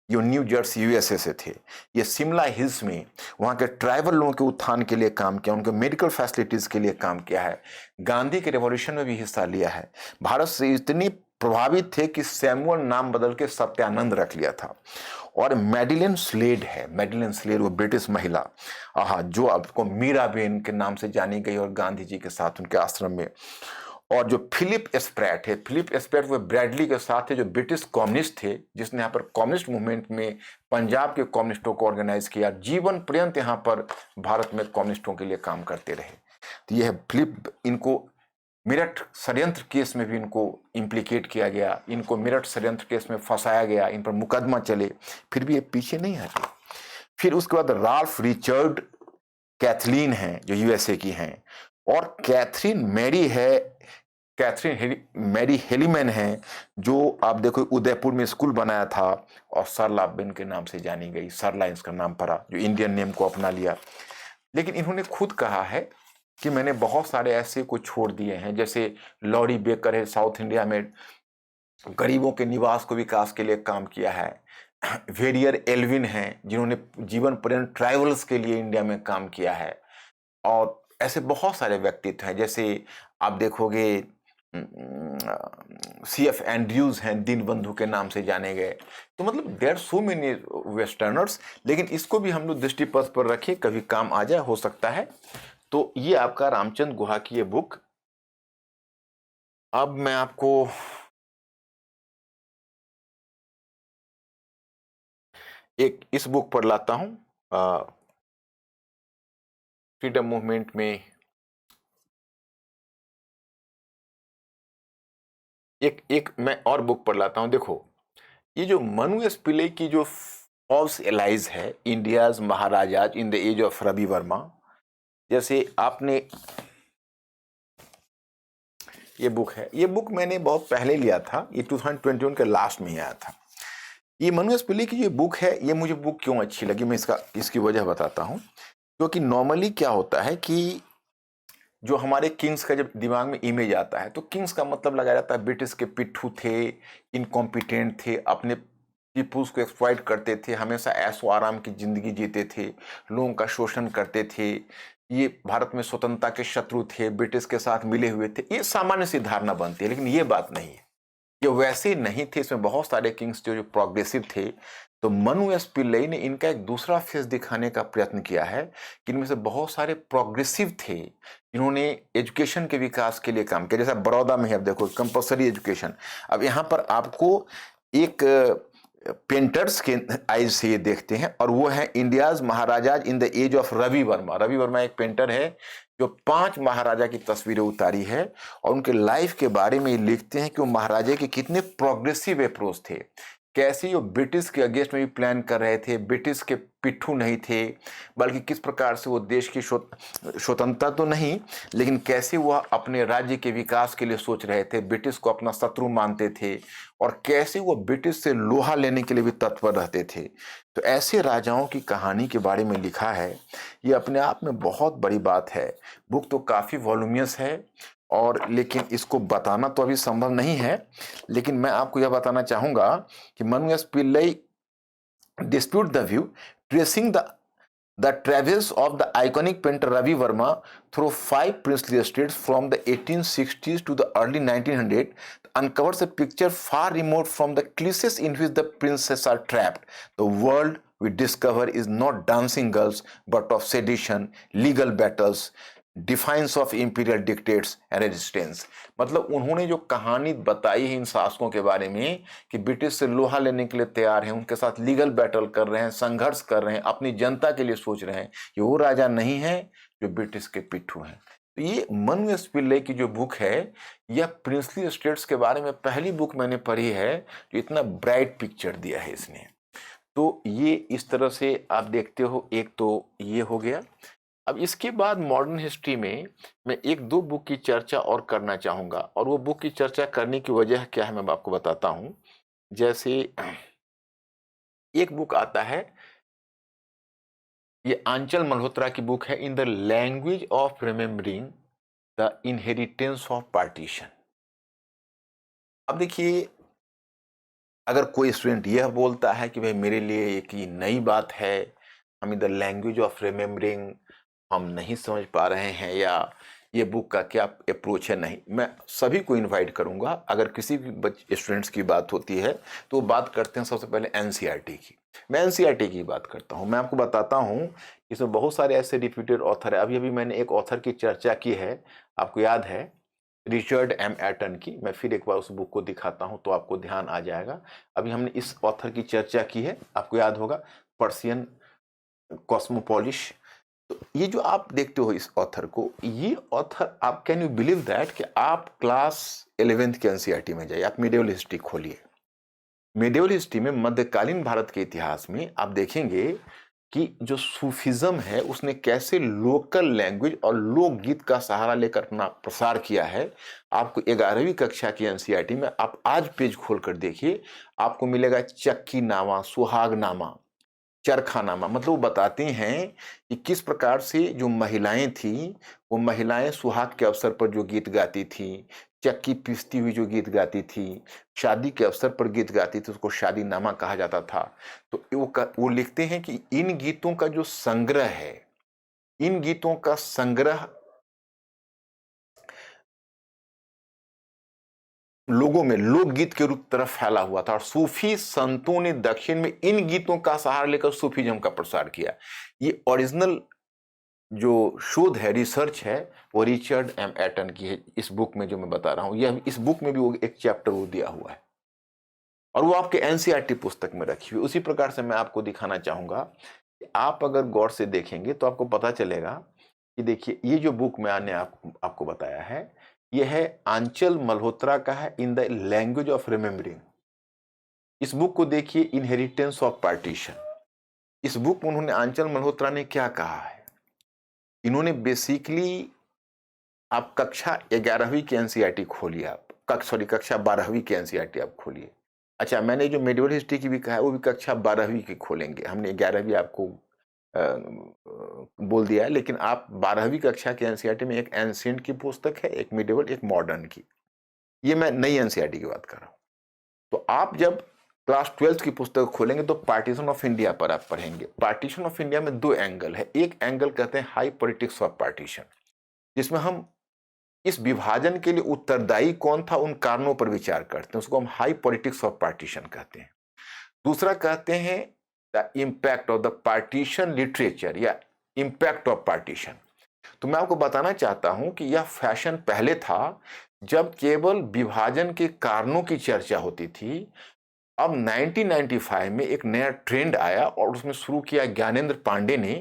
जो न्यू जर्सी यूएसए से थे, ये शिमला हिल्स में वहाँ के ट्राइबल लोगों के उत्थान के लिए काम किया, उनके मेडिकल फैसिलिटीज के लिए काम किया है। गांधी के रेवोल्यूशन में भी हिस्सा लिया है। भारत से इतनी प्रभावित थे कि सैमुअल नाम बदल के सत्यानंद रख लिया था। और मैडिलिन स्लेड है, मैडिलिन स्लेड वो ब्रिटिश महिला जो आपको मीराबेन के नाम से जानी गई और गांधी जी के साथ उनके आश्रम में। और जो फिलिप एस्प्रैट है, फिलिप एस्प्रैट वो ब्रैडली के साथ है जो ब्रिटिश कम्युनिस्ट थे, जिसने यहाँ पर कम्युनिस्ट मूवमेंट में पंजाब के कम्युनिस्टों को ऑर्गेनाइज किया, जीवन पर्यंत यहाँ पर भारत में कम्युनिस्टों के लिए काम करते रहे। तो यह फिलिप, इनको मेरठ षड्यंत्र केस में भी इनको इम्प्लीकेट किया गया, इनको मेरठ षड्यंत्र केस में फंसाया गया, इन पर मुकदमा चले, फिर भी ये पीछे नहीं हटे। फिर उसके बाद राल्फ रिचर्ड कैथलीन है जो यूएसए की हैं, और कैथरीन मैरी है, कैथरीन मैरी हेलीमैन है जो आप देखो उदयपुर में स्कूल बनाया था और सरला बेन के नाम से जानी गई, सरला इसका नाम पड़ा, जो इंडियन नेम को अपना लिया। लेकिन इन्होंने खुद कहा है कि मैंने बहुत सारे ऐसे को छोड़ दिए हैं, जैसे लॉरी बेकर है, साउथ इंडिया में गरीबों के निवास को विकास के लिए काम किया है। वेरियर एल्विन हैं जिन्होंने जीवन पर्यंत ट्राइबल्स के लिए इंडिया में काम किया है। और ऐसे बहुत सारे व्यक्तित्व हैं, जैसे आप देखोगे CF एंड्रयूज हैं, दीनबंधु के नाम से जाने गए। तो मतलब देयर सो मेनी वेस्टर्नर्स, लेकिन इसको भी हम लोग दृष्टिपथ पर रखें, कभी काम आ जाए, हो सकता है। तो ये आपका रामचंद्र गुहा की ये बुक। अब मैं आपको एक इस बुक पर लाता हूं, फ्रीडम मूवमेंट में एक मैं और बुक पर लाता हूं। देखो ये जो मनु एस पिल्लई की जो फॉल्स एलाइज है, India's maharajas in the age of Ravi Varma, जैसे आपने ये बुक है, ये बुक मैंने बहुत पहले लिया था, ये 2021 के लास्ट में ही आया था। ये मनु एस पिल्लई की जो बुक है, ये मुझे बुक क्यों अच्छी लगी, मैं इसकी वजह बताता हूँ। क्योंकि नॉर्मली क्या होता है कि जो हमारे किंग्स का जब दिमाग में इमेज आता है तो किंग्स का मतलब लगाया जाता है ब्रिटिश के पिट्ठू थे, इनकॉम्पिटेंट थे, अपने पीपुल्स को एक्सप्लॉइट करते थे, हमेशा ऐशो आराम की जिंदगी जीते थे, लोगों का शोषण करते थे, ये भारत में स्वतंत्रता के शत्रु थे, ब्रिटिश के साथ मिले हुए थे। ये सामान्य सी धारणा बनती है, लेकिन ये बात नहीं है, ये वैसे नहीं थे। इसमें बहुत सारे किंग्स जो प्रोग्रेसिव थे। तो मनु एस पिल्लई ने इनका एक दूसरा फेस दिखाने का प्रयत्न किया है कि इनमें से बहुत सारे प्रोग्रेसिव थे जिन्होंने एजुकेशन के विकास के लिए काम किया। जैसा बड़ौदा में है, अब देखो कंपलसरी एजुकेशन। अब यहाँ पर आपको एक पेंटर्स के आइज से ये देखते हैं, और वो है India's maharajas in the age of Ravi Varma. Ravi Varma एक पेंटर है जो 5 महाराजा की तस्वीरें उतारी है और उनके लाइफ के बारे में लिखते हैं कि वो महाराजा के कितने प्रोग्रेसिव अप्रोच थे, कैसे वो ब्रिटिश के अगेंस्ट में भी प्लान कर रहे थे, ब्रिटिश के पिट्ठू नहीं थे, बल्कि किस प्रकार से वो देश की स्वतंत्रता तो नहीं, लेकिन कैसे वह अपने राज्य के विकास के लिए सोच रहे थे, ब्रिटिश को अपना शत्रु मानते थे, और कैसे वो ब्रिटिश से लोहा लेने के लिए भी तत्पर रहते थे। तो ऐसे राजाओं की कहानी के बारे में लिखा है। ये अपने आप में बहुत बड़ी बात है। बुक तो काफ़ी वॉल्यूमियस है और लेकिन इसको बताना तो अभी संभव नहीं है, लेकिन मैं आपको यह बताना चाहूंगा कि Manu S Pillai dispute the view, tracing the travels of the iconic painter Ravi Verma through 5 princely estates from the 1860s to the early 1900s uncovers a picture far remote from the cliches in which the princesses are trapped. The world we discover is not dancing girls but of sedition, legal battles, defines of imperial dictates and resistance. मतलब उन्होंने जो कहानी बताई है इन शासकों के बारे में कि ब्रिटिश से लोहा लेने के लिए तैयार हैं, उनके साथ लीगल बैटल कर रहे हैं, संघर्ष कर रहे हैं, अपनी जनता के लिए सोच रहे हैं, ये वो राजा नहीं है जो ब्रिटिश के पिट्ठू हैं। तो ये मनु एस पिल्लई की जो बुक है, यह प्रिंसली स्टेट्स के बारे में पहली बुक मैंने पढ़ी है जो इतना ब्राइट पिक्चर दिया है इसने। तो ये इस तरह से आप देखते हो, एक तो ये हो गया। अब इसके बाद मॉडर्न हिस्ट्री में मैं एक दो बुक की चर्चा और करना चाहूंगा, और वो बुक की चर्चा करने की वजह क्या है मैं आपको बताता हूं। जैसे एक बुक आता है, ये आंचल मल्होत्रा की बुक है, इन the language of remembering the inheritance of partition. अब देखिए, अगर कोई स्टूडेंट यह बोलता है कि भाई मेरे लिए एक नई बात है, हम इन द लैंग्वेज ऑफ रिमेम्बरिंग हम नहीं समझ पा रहे हैं, या ये बुक का क्या अप्रोच है, नहीं, मैं सभी को इनवाइट करूंगा। अगर किसी भी स्टूडेंट्स की बात होती है तो वो बात करते हैं सबसे पहले एनसीईआरटी की। मैं एनसीईआरटी की बात करता हूं। मैं आपको बताता हूं, इसमें बहुत सारे ऐसे रिप्यूटेड ऑथर है। अभी अभी मैंने एक ऑथर की चर्चा की है, आपको याद है, रिचर्ड एम एटन की। मैं फिर एक बार उस बुक को दिखाता हूं तो आपको ध्यान आ जाएगा। अभी हमने इस ऑथर की चर्चा की है, आपको याद होगा, पर्शियन कॉस्मोपोलिश। तो ये जो आप देखते हो इस ऑथर को, ये ऑथर, आप कैन यू बिलीव दैट कि आप क्लास 11th के एनसीईआरटी में जाइए, आप मिडिवल हिस्ट्री खोलिए। मिडिवल हिस्ट्री में मध्यकालीन भारत के इतिहास में आप देखेंगे कि जो सूफिज्म है उसने कैसे लोकल लैंग्वेज और लोकगीत का सहारा लेकर अपना प्रसार किया है। आपको 11वीं कक्षा की एनसीईआरटी में आप आज पेज खोलकर देखिए, आपको मिलेगा चक्की नामा, सुहाग नामा, चरखानामा। मतलब वो बताते हैं कि किस प्रकार से जो महिलाएं थी, वो महिलाएं सुहाग के अवसर पर जो गीत गाती थी, चक्की पीसती हुई जो गीत गाती थी, शादी के अवसर पर गीत गाती थी, उसको शादी नामा कहा जाता था। तो वो लिखते हैं कि इन गीतों का जो संग्रह है, इन गीतों का संग्रह लोगों में लोकगीत के रूप तरफ फैला हुआ था, और सूफी संतों ने दक्षिण में इन गीतों का सहारा लेकर सूफीज्म का प्रसार किया। ये ओरिजिनल जो शोध है, रिसर्च है, वो रिचर्ड एम एटन की है। इस बुक में जो मैं बता रहा हूं, यह इस बुक में भी वो एक चैप्टर वो दिया हुआ है, और वो आपके एनसीईआरटी पुस्तक में रखी हुई। उसी प्रकार से मैं आपको दिखाना चाहूंगा कि आप अगर गौर से देखेंगे तो आपको पता चलेगा कि देखिए, ये जो बुक मैंने आपको बताया है, यह है आंचल मल्होत्रा का है, इन द लैंग्वेज ऑफ रिमेम्बरिंग। इस बुक को देखिए, इनहेरिटेंस ऑफ पार्टीशन। इस बुक में उन्होंने, आंचल मल्होत्रा ने क्या कहा है, इन्होंने बेसिकली, आप कक्षा 11वीं की एनसीईआरटी खोलिए, आप कक्षा 12वीं की एनसीईआरटी आप खोलिए। अच्छा, मैंने जो मिडिवल हिस्ट्री की भी कहा है वो भी कक्षा 12वीं की खोलेंगे, हमने 11वीं आपको बोल दिया है, लेकिन आप 12वीं कक्षा की एनसीईआरटी में एक एंशिएंट की पुस्तक है, एक मिडिवल, एक मॉडर्न की। ये मैं नई एनसीईआरटी की बात कर रहा हूं। तो आप जब क्लास 12th की पुस्तक खोलेंगे तो पार्टीशन ऑफ इंडिया पर आप पढ़ेंगे। पार्टीशन ऑफ इंडिया में दो एंगल है। एक एंगल कहते हैं हाई पॉलिटिक्स ऑफ पार्टीशन, जिसमें हम इस विभाजन के लिए उत्तरदायी कौन था उन कारणों पर विचार करते हैं, उसको हम हाई पॉलिटिक्स ऑफ पार्टीशन कहते हैं। दूसरा कहते हैं the impact of the partition literature, या इम्पैक्ट ऑफ पार्टीशन। तो मैं आपको बताना चाहता हूं कि यह फैशन पहले था जब केवल विभाजन के कारणों की चर्चा होती थी। अब 1995 में एक नया ट्रेंड आया और उसमें शुरू किया ज्ञानेंद्र पांडे ने।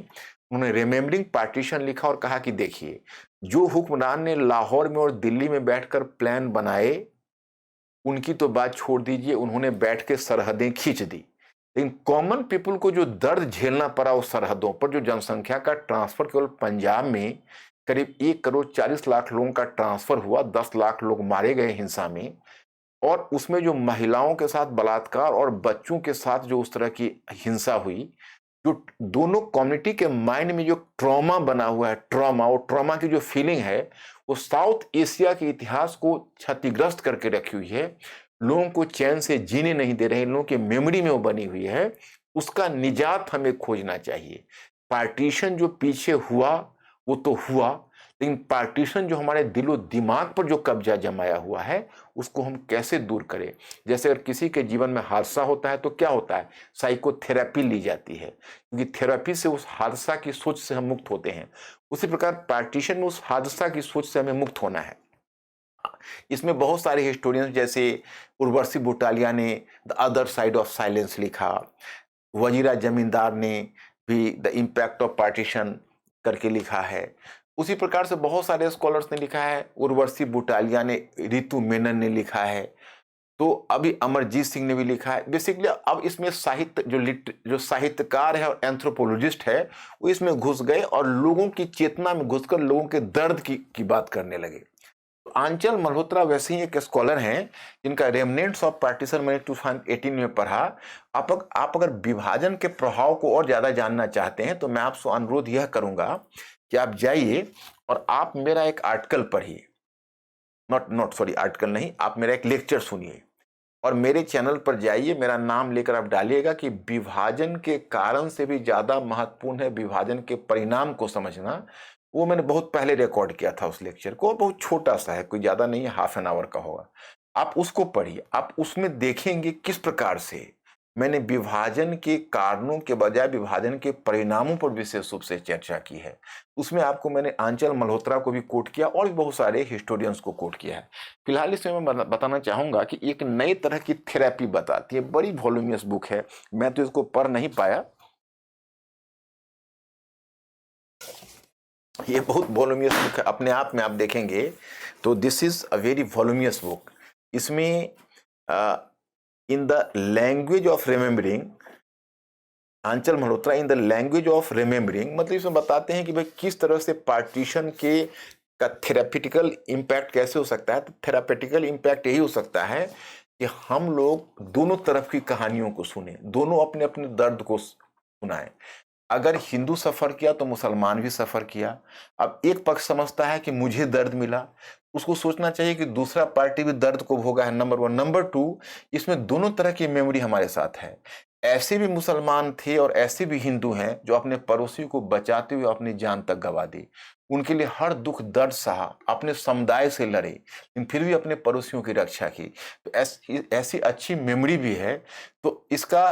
उन्होंने रिमेम्बरिंग पार्टीशन लिखा और कहा कि देखिए, जो हुक्मरान ने लाहौर में और दिल्ली में बैठकर प्लान बनाए, उनकी तो बात छोड़ दीजिए, उन्होंने बैठ के सरहदें खींच दी, लेकिन कॉमन पीपल को जो दर्द झेलना पड़ा उस सरहदों पर, जो जनसंख्या का ट्रांसफर केवल पंजाब में करीब 1,40,00,000 लोगों का ट्रांसफर हुआ, 10 लाख लोग मारे गए हिंसा में, और उसमें जो महिलाओं के साथ बलात्कार और बच्चों के साथ जो उस तरह की हिंसा हुई, जो दोनों कम्युनिटी के माइंड में जो ट्रॉमा बना हुआ है, ट्रॉमा, वो ट्रॉमा की जो फीलिंग है वो साउथ एशिया के इतिहास को क्षतिग्रस्त करके रखी हुई है, लोगों को चैन से जीने नहीं दे रहे, लोगों की मेमोरी में वो बनी हुई है। उसका निजात हमें खोजना चाहिए। पार्टीशन जो पीछे हुआ वो तो हुआ, लेकिन पार्टीशन जो हमारे दिलो दिमाग पर जो कब्जा जमाया हुआ है उसको हम कैसे दूर करें। जैसे अगर किसी के जीवन में हादसा होता है तो क्या होता है, साइकोथेरेपी ली जाती है, क्योंकि थेरेपी से उस हादसा की सोच से हम मुक्त होते हैं। उसी प्रकार पार्टीशन में उस हादसा की सोच से हमें मुक्त होना है। इसमें बहुत सारे हिस्टोरियंस जैसे उर्वशी बुटालिया ने the other side of silence लिखा, वजीरा जमींदार ने भी द इम्पैक्ट ऑफ पार्टीशन करके लिखा है। उसी प्रकार से बहुत सारे स्कॉलर्स ने लिखा है, उर्वशी बुटालिया ने, रितु मेनन ने लिखा है, तो अभी अमरजीत सिंह ने भी लिखा है। बेसिकली अब इसमें साहित्य जो साहित्यकार है और एंथ्रोपोलॉजिस्ट है वो इसमें घुस गए और लोगों की चेतना में घुसकर लोगों के दर्द की बात करने लगे। आंचल मल्होत्रा वैसे ही एक स्कॉलर हैं जिनका रेमनेंट्स ऑफ पार्टीशन मैंने 2018 में पढ़ा। आप अगर विभाजन के प्रभाव को और ज्यादा जानना चाहते हैं तो मैं आपसे अनुरोध यह करूंगा कि आप जाइए और आप मेरा एक आर्टिकल पढ़िए, आर्टिकल नहीं, आप मेरा एक लेक्चर सुनिए और मेरे चैनल पर जाइए, मेरा नाम लेकर आप डालिएगा कि विभाजन के कारण से भी ज्यादा महत्वपूर्ण है विभाजन के परिणाम को समझना। वो मैंने बहुत पहले रिकॉर्ड किया था उस लेक्चर को, बहुत छोटा सा है, कोई ज्यादा नहीं है, हाफ एन आवर का होगा। आप उसको पढ़िए, आप उसमें देखेंगे किस प्रकार से मैंने विभाजन के कारणों के बजाय विभाजन के परिणामों पर विशेष रूप से चर्चा की है। उसमें आपको मैंने आंचल मल्होत्रा को भी कोट किया और भी बहुत सारे हिस्टोरियंस को कोट किया है। फिलहाल इसमें मैं बताना चाहूंगा कि एक नई तरह की थेरेपी बताती है, बड़ी वॉल्यूमियस बुक है, मैं तो इसको पढ़ नहीं पाया, ये बहुत वॉल्यूमियस बुक है अपने आप में, आप देखेंगे तो this is a very voluminous book. इसमें in the language of remembering, Anchal Malhotra in the language of remembering, मतलब इसमें बताते हैं कि भाई किस तरह से पार्टीशन के का थेरापेटिकल इम्पैक्ट कैसे हो सकता है। तो थेरापेटिकल इम्पैक्ट यही हो सकता है कि हम लोग दोनों तरफ की कहानियों को सुने, दोनों अपने अपने दर्द को सुनाएं। अगर हिंदू सफर किया तो मुसलमान भी सफर किया। अब एक पक्ष समझता है कि मुझे दर्द मिला, उसको सोचना चाहिए कि दूसरा पार्टी भी दर्द को भोगा है, नंबर वन। नंबर टू, इसमें दोनों तरह की मेमोरी हमारे साथ है। ऐसे भी मुसलमान थे और ऐसे भी हिंदू हैं जो अपने पड़ोसी को बचाते हुए अपनी जान तक गंवा दी, उनके लिए हर दुख दर्द सहा, अपने समुदाय से लड़े, लेकिन फिर भी अपने पड़ोसियों की रक्षा की। तो ऐसी अच्छी मेमोरी भी है। तो इसका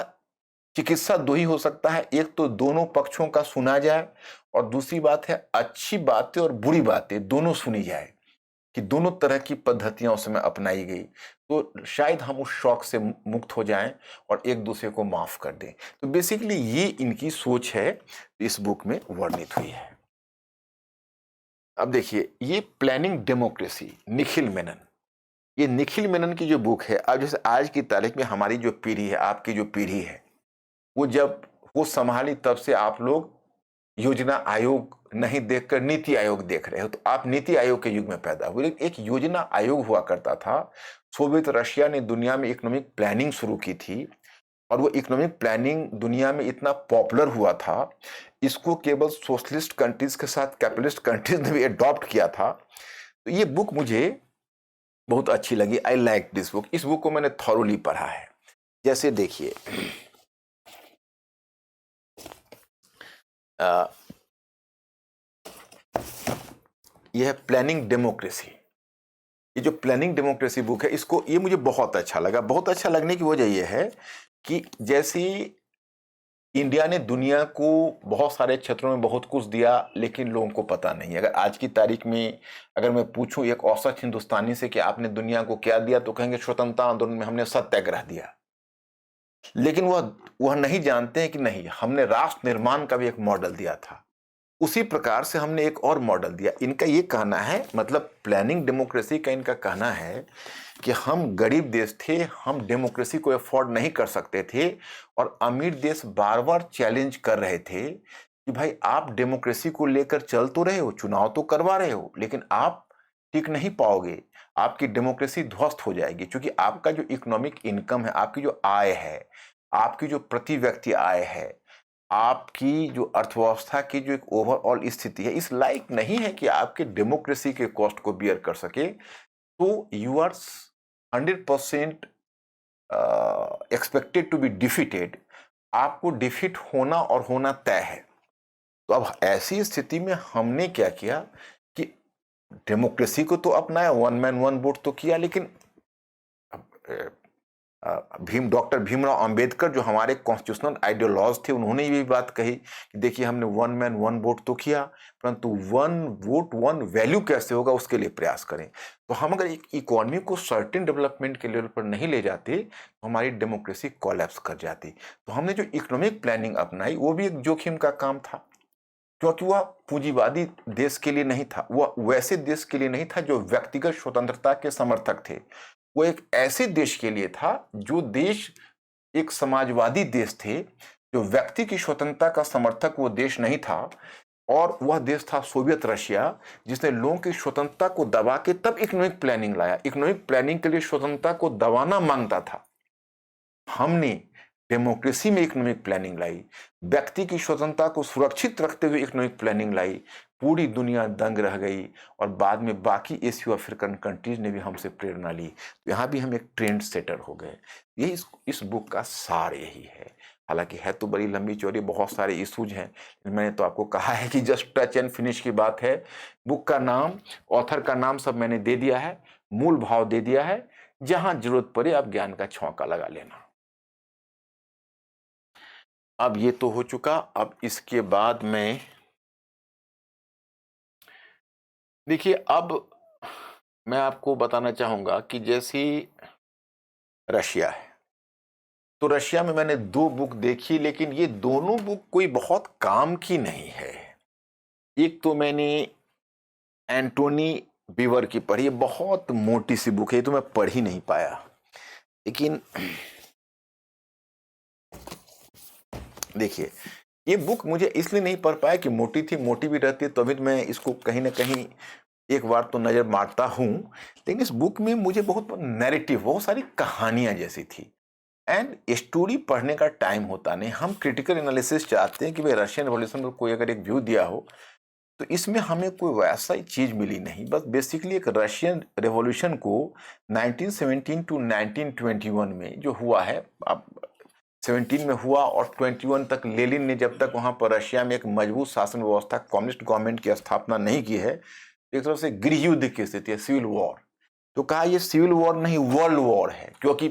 चिकित्सा दो ही हो सकता है, एक तो दोनों पक्षों का सुना जाए और दूसरी बात है अच्छी बातें और बुरी बातें दोनों सुनी जाए, कि दोनों तरह की पद्धतियां उस समय अपनाई गई, तो शायद हम उस शौक से मुक्त हो जाएं और एक दूसरे को माफ कर दें। तो बेसिकली ये इनकी सोच है, इस बुक में वर्णित हुई है। अब देखिए, ये प्लानिंग डेमोक्रेसी, निखिल मेनन, ये निखिल मेनन की जो बुक है, अब जैसे आज की तारीख में हमारी जो पीढ़ी है, आपकी जो पीढ़ी है, वो जब वो संभाली तब से आप लोग योजना आयोग नहीं देखकर नीति आयोग देख रहे हो। तो आप नीति आयोग के युग में पैदा हुए। लेकिन एक योजना आयोग हुआ करता था, सोवियत रशिया ने दुनिया में इकोनॉमिक प्लानिंग शुरू की थी और वो इकोनॉमिक प्लानिंग दुनिया में इतना पॉपुलर हुआ था, इसको केवल सोशलिस्ट कंट्रीज के साथ कैपिटलिस्ट कंट्रीज ने भी अडॉप्ट किया था। तो ये बुक मुझे बहुत अच्छी लगी, आई लाइक दिस बुक। इस बुक को मैंने थॉरोली पढ़ा है। जैसे देखिए, यह है प्लानिंग डेमोक्रेसी। ये जो प्लानिंग डेमोक्रेसी बुक है, इसको ये मुझे बहुत अच्छा लगा। बहुत अच्छा लगने की वजह यह है कि जैसी इंडिया ने दुनिया को बहुत सारे क्षेत्रों में बहुत कुछ दिया, लेकिन लोगों को पता नहीं। अगर आज की तारीख में अगर मैं पूछूं एक औसत हिंदुस्तानी से कि आपने दुनिया को क्या दिया, तो कहेंगे स्वतंत्रता आंदोलन में हमने सत्याग्रह दिया। लेकिन वह नहीं जानते हैं कि नहीं, हमने राष्ट्र निर्माण का भी एक मॉडल दिया था। उसी प्रकार से हमने एक और मॉडल दिया। इनका ये कहना है, मतलब प्लानिंग डेमोक्रेसी का इनका कहना है कि हम गरीब देश थे, हम डेमोक्रेसी को अफोर्ड नहीं कर सकते थे और अमीर देश बार बार चैलेंज कर रहे थे कि भाई आप डेमोक्रेसी को लेकर चल तो रहे हो, चुनाव तो करवा रहे हो, लेकिन आप टिक नहीं पाओगे, आपकी डेमोक्रेसी ध्वस्त हो जाएगी। क्योंकि आपका जो इकोनॉमिक इनकम है, आपकी जो आय है, आपकी जो प्रति व्यक्ति आय है, आपकी जो अर्थव्यवस्था की जो एक ओवरऑल स्थिति है इस लायक नहीं है कि आपके डेमोक्रेसी के कॉस्ट को बियर कर सके, तो you are 100% expected to be defeated. आपको डिफीट होना और होना तय है। तो अब ऐसी स्थिति में हमने क्या किया कि डेमोक्रेसी को तो अपनाया, वन मैन वन वोट तो किया, लेकिन डॉक्टर भीमराव अंबेडकर जो हमारे कॉन्स्टिट्यूशनल आइडियोलॉज थे, उन्होंने ये बात कही कि देखिए हमने वन मैन वन वोट तो किया, परंतु वन वोट वन वैल्यू कैसे होगा उसके लिए प्रयास करें। तो हम अगर एक इकोनॉमी को सर्टेन डेवलपमेंट के लेवल पर नहीं ले जाते तो हमारी डेमोक्रेसी कोलैप्स कर जाती। तो हमने जो इकोनॉमिक प्लानिंग अपनाई वो भी एक जोखिम का काम था, क्योंकि वह पूंजीवादी देश के लिए नहीं था, वह वैसे देश के लिए नहीं था जो व्यक्तिगत स्वतंत्रता के समर्थक थे। वो एक ऐसे देश के लिए था जो देश एक समाजवादी देश थे, जो व्यक्ति की स्वतंत्रता का समर्थक वो देश नहीं था। और वह देश था सोवियत रशिया, जिसने लोगों की स्वतंत्रता को दबा के तब इकोनॉमिक प्लानिंग लाया। इकोनॉमिक प्लानिंग के लिए स्वतंत्रता को दबाना मांगता था। हमने डेमोक्रेसी में इकोनॉमिक प्लानिंग लाई, व्यक्ति की स्वतंत्रता को सुरक्षित रखते हुए इकोनॉमिक प्लानिंग लाई। पूरी दुनिया दंग रह गई और बाद में बाकी एशियो अफ्रीकन कंट्रीज ने भी हमसे प्रेरणा ली। तो यहाँ भी हम एक ट्रेंड सेटर हो गए। यही इस बुक का सार यही है। हालांकि है तो बड़ी लंबी चौड़ी, बहुत सारे इशूज हैं। मैंने तो आपको कहा है कि जस्ट टच एंड फिनिश की बात है। बुक का नाम, ऑथर का नाम सब मैंने दे दिया है, मूल भाव दे दिया है। जहां जरूरत पड़े आप ज्ञान का छौंका लगा लेना। अब ये तो हो चुका। अब इसके बाद में देखिए, अब मैं आपको बताना चाहूंगा कि जैसी रशिया है, तो रशिया में मैंने 2 बुक देखी, लेकिन ये दोनों बुक कोई बहुत काम की नहीं है। एक तो मैंने एंटोनी बीवर की पढ़ी, बहुत मोटी सी बुक है, तो मैं पढ़ ही नहीं पाया। लेकिन देखिए, ये बुक मुझे इसलिए नहीं पढ़ पाया कि मोटी थी। मोटी भी रहती है तो अभी मैं इसको कहीं ना कहीं एक बार तो नजर मारता हूं, लेकिन इस बुक में मुझे बहुत नैरेटिव, बहुत सारी कहानियां जैसी थी। एंड स्टोरी पढ़ने का टाइम होता नहीं। हम क्रिटिकल एनालिसिस चाहते हैं कि भाई रशियन रिवॉल्यूशन पर कोई अगर एक व्यू दिया हो, तो इसमें हमें कोई वैसा ही चीज मिली नहीं। बस बेसिकली एक रशियन रिवॉल्यूशन को 1917 टू 1921 में जो हुआ है, अब 17 में हुआ और 21 तक लेनिन ने जब तक वहां पर रशिया में एक मजबूत शासन व्यवस्था, कम्युनिस्ट गवर्नमेंट की स्थापना नहीं की है, एक तरह से गृह युद्ध की स्थिति है, सिविल वॉर। तो कहा ये सिविल वॉर नहीं, वर्ल्ड वॉर है, क्योंकि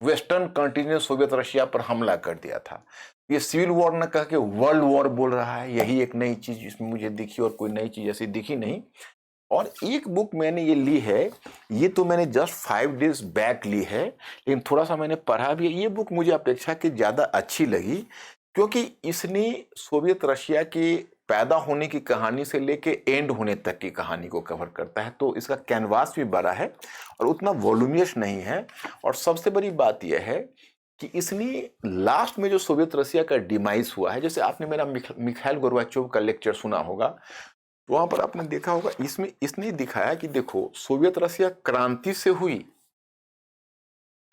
वेस्टर्न कंट्री ने सोवियत रशिया पर हमला कर दिया था। ये सिविल वॉर न कह के वर्ल्ड वॉर बोल रहा है। यही एक नई चीज इसमें मुझे दिखी, और कोई नई चीज ऐसी दिखी नहीं। और एक बुक मैंने ये ली है, ये तो मैंने जस्ट 5 डेज बैक ली है, लेकिन थोड़ा सा मैंने पढ़ा भी है। ये बुक मुझे अपेक्षा की ज्यादा अच्छी लगी, क्योंकि इसने सोवियत रशिया के पैदा होने की कहानी से लेके एंड होने तक की कहानी को कवर करता है। तो इसका कैनवास भी बड़ा है और उतना वॉल्यूमियस नहीं है। और सबसे बड़ी बात यह है कि इसने लास्ट में जो सोवियत रशिया का डिमाइस हुआ है, जैसे आपने मेरा मिखाइल गोर्बाचोव का लेक्चर सुना होगा, तो वहां पर आपने देखा होगा, इसमें इसने दिखाया कि देखो सोवियत रशिया क्रांति से हुई,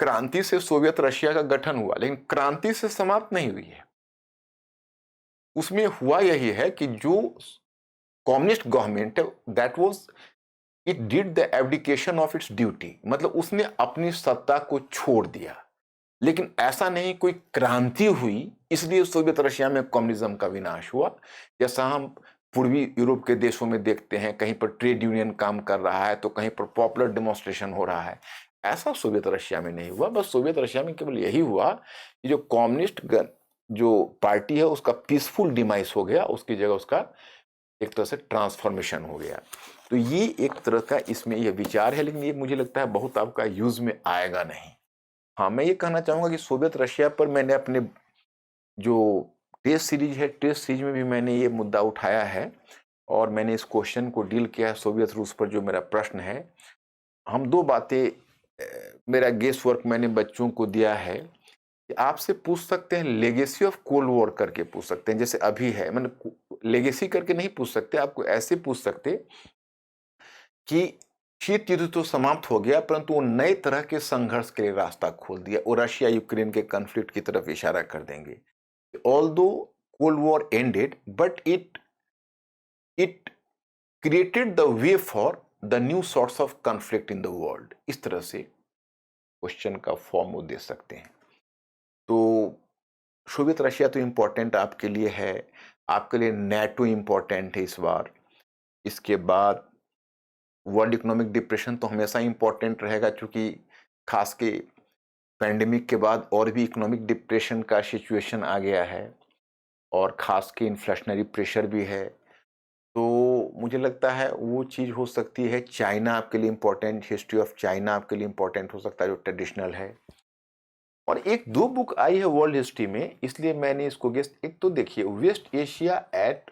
क्रांति से सोवियत रशिया का गठन हुआ, लेकिन क्रांति से समाप्त नहीं हुई है। उसमें हुआ यही है कि जो कम्युनिस्ट गवर्नमेंट है, that was it did the abdication of its duty, मतलब उसने अपनी सत्ता को छोड़ दिया। लेकिन ऐसा नहीं कोई क्रांति हुई इसलिए सोवियत रशिया में कम्युनिज्म का विनाश हुआ। जैसा हम पूर्वी यूरोप के देशों में देखते हैं, कहीं पर ट्रेड यूनियन काम कर रहा है तो कहीं पर पॉपुलर डेमोन्स्ट्रेशन हो रहा है, ऐसा सोवियत रशिया में नहीं हुआ। बस सोवियत रशिया में केवल यही हुआ कि जो कम्युनिस्ट जो पार्टी है उसका पीसफुल डिमाइस हो गया, उसकी जगह उसका एक तरह से ट्रांसफॉर्मेशन हो गया। तो ये एक तरह का इसमें यह विचार है, लेकिन ये मुझे लगता है बहुत आपका यूज में आएगा नहीं। हाँ, मैं ये कहना चाहूंगा कि सोवियत रशिया पर मैंने अपने जो टेस्ट सीरीज है, टेस्ट सीरीज में भी मैंने ये मुद्दा उठाया है और मैंने इस क्वेश्चन को डील किया है। सोवियत रूस पर जो मेरा प्रश्न है, हम 2 बातें, मेरा गेस वर्क मैंने बच्चों को दिया है कि आपसे पूछ सकते हैं लेगेसी ऑफ कोल्ड वॉर करके पूछ सकते हैं, जैसे अभी है, मतलब लेगेसी करके नहीं पूछ सकते, आपको ऐसे पूछ सकते कि शीत युद्ध तो समाप्त हो गया, परंतु वो नए तरह के संघर्ष के लिए रास्ता खोल दिया। वो रशिया यूक्रेन के कॉन्फ्लिक्ट की तरफ इशारा कर देंगे। Although Cold War ended, but it created the way for the new sorts of conflict in the world. इस तरह से क्वेश्चन का फॉर्म वो दे सकते हैं। तो सोवियत रशिया तो इम्पोर्टेंट आपके लिए है, आपके लिए नेटो इम्पोर्टेंट है इस बार। इसके बाद वर्ल्ड इकोनॉमिक डिप्रेशन तो हमेशा इम्पोर्टेंट रहेगा, क्योंकि खास के पैंडेमिक के बाद और भी इकोनॉमिक डिप्रेशन का सिचुएशन आ गया है और खास के इन्फ्लेशनरी प्रेशर भी है। तो मुझे लगता है वो चीज़ हो सकती है। चाइना आपके लिए इम्पोर्टेंट, हिस्ट्री ऑफ चाइना आपके लिए इम्पोर्टेंट हो सकता है जो ट्रेडिशनल है। और एक दो बुक आई है वर्ल्ड हिस्ट्री में, इसलिए मैंने इसको गेस्ट। एक तो देखिए वेस्ट एशिया एट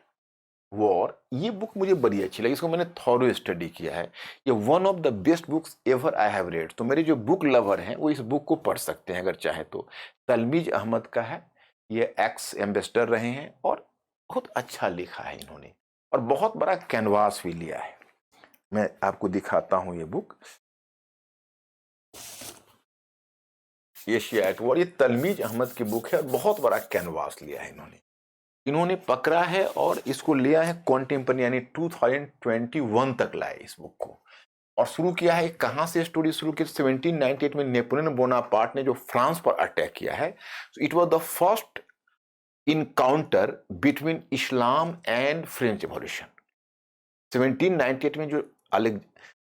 वॉर, ये बुक मुझे बड़ी अच्छी लगी, इसको मैंने थॉरो स्टडी किया है। ये one of the best books ever I have read. तो मेरे जो बुक लवर हैं वो इस बुक को पढ़ सकते हैं अगर चाहे तो। तलमीज अहमद का है, ये एक्स एम्बेसडर रहे हैं और बहुत अच्छा लिखा है इन्होंने और बहुत बड़ा कैनवास भी लिया है। मैं आपको दिखाता हूं ये बुक, एशिया एट वॉर, ये तलमीज अहमद की बुक है और बहुत बड़ा कैनवास लिया है इन्होंने पकड़ा है और इसको लिया है कॉन्टेम्पररी, यानी 2021 तक लाए इस बुक को। और शुरू किया है, कहां से स्टोरी शुरू की? 1798 में नेपोलियन बोनापार्ट ने जो फ्रांस पर अटैक किया है, it was the first encounter between Islam and French revolution. 1798 में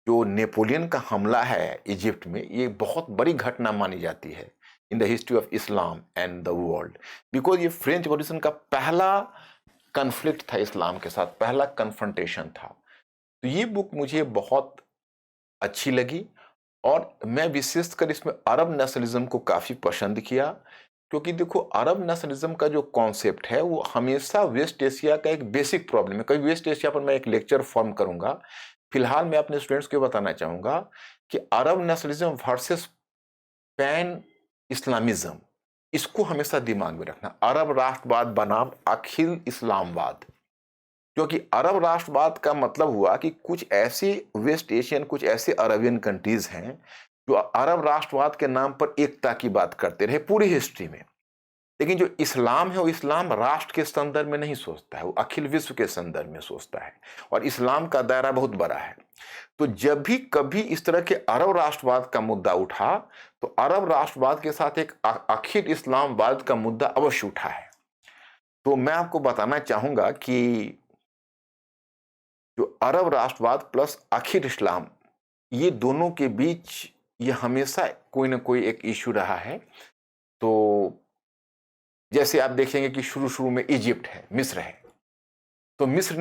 जो नेपोलियन का हमला है इजिप्ट में, ये बहुत बड़ी घटना मानी जाती है in the history of Islam and the world, because ये फ्रेंच रिवॉल्यूशन का पहला कन्फ्लिक्ट था इस्लाम के साथ, पहला कन्फ्रंटेशन था। तो ये बुक मुझे बहुत अच्छी लगी और मैं विशेषकर इसमें अरब नेशनलिज्म को काफ़ी पसंद किया, क्योंकि देखो अरब नेशनलिज्म का जो कॉन्सेप्ट है वो हमेशा वेस्ट एशिया का एक बेसिक प्रॉब्लम है। कभी वेस्ट एशिया पर मैं एक लेक्चर फॉर्म करूंगा। फिलहाल मैं अपने स्टूडेंट्स को बताना चाहूंगा कि अरब नेशनलिज्म वर्सेस पैन इस्लामिज्म, इसको हमेशा दिमाग में रखना। अरब राष्ट्रवाद बनाम अखिल इस्लामवाद, क्योंकि अरब राष्ट्रवाद का मतलब हुआ कि कुछ ऐसे वेस्ट एशियन, कुछ ऐसे अरबियन कंट्रीज हैं जो अरब राष्ट्रवाद के नाम पर एकता की बात करते रहे पूरी हिस्ट्री में। लेकिन जो इस्लाम है वो इस्लाम राष्ट्र के संदर्भ में नहीं सोचता है, वो अखिल विश्व के संदर्भ में सोचता है और इस्लाम का दायरा बहुत बड़ा है। तो जब भी कभी इस तरह के अरब राष्ट्रवाद का मुद्दा उठा तो अरब राष्ट्रवाद के साथ एक अखिल इस्लामवाद का मुद्दा अवश्य उठा है। तो मैं आपको बताना चाहूंगा कि जो अरब राष्ट्रवाद प्लस अखिल इस्लाम, ये दोनों के बीच ये हमेशा कोई ना कोई एक इश्यू रहा है। तो जैसे आप देखेंगे कि शुरू में इजिप्ट है, मिस्र है, तो मिस्र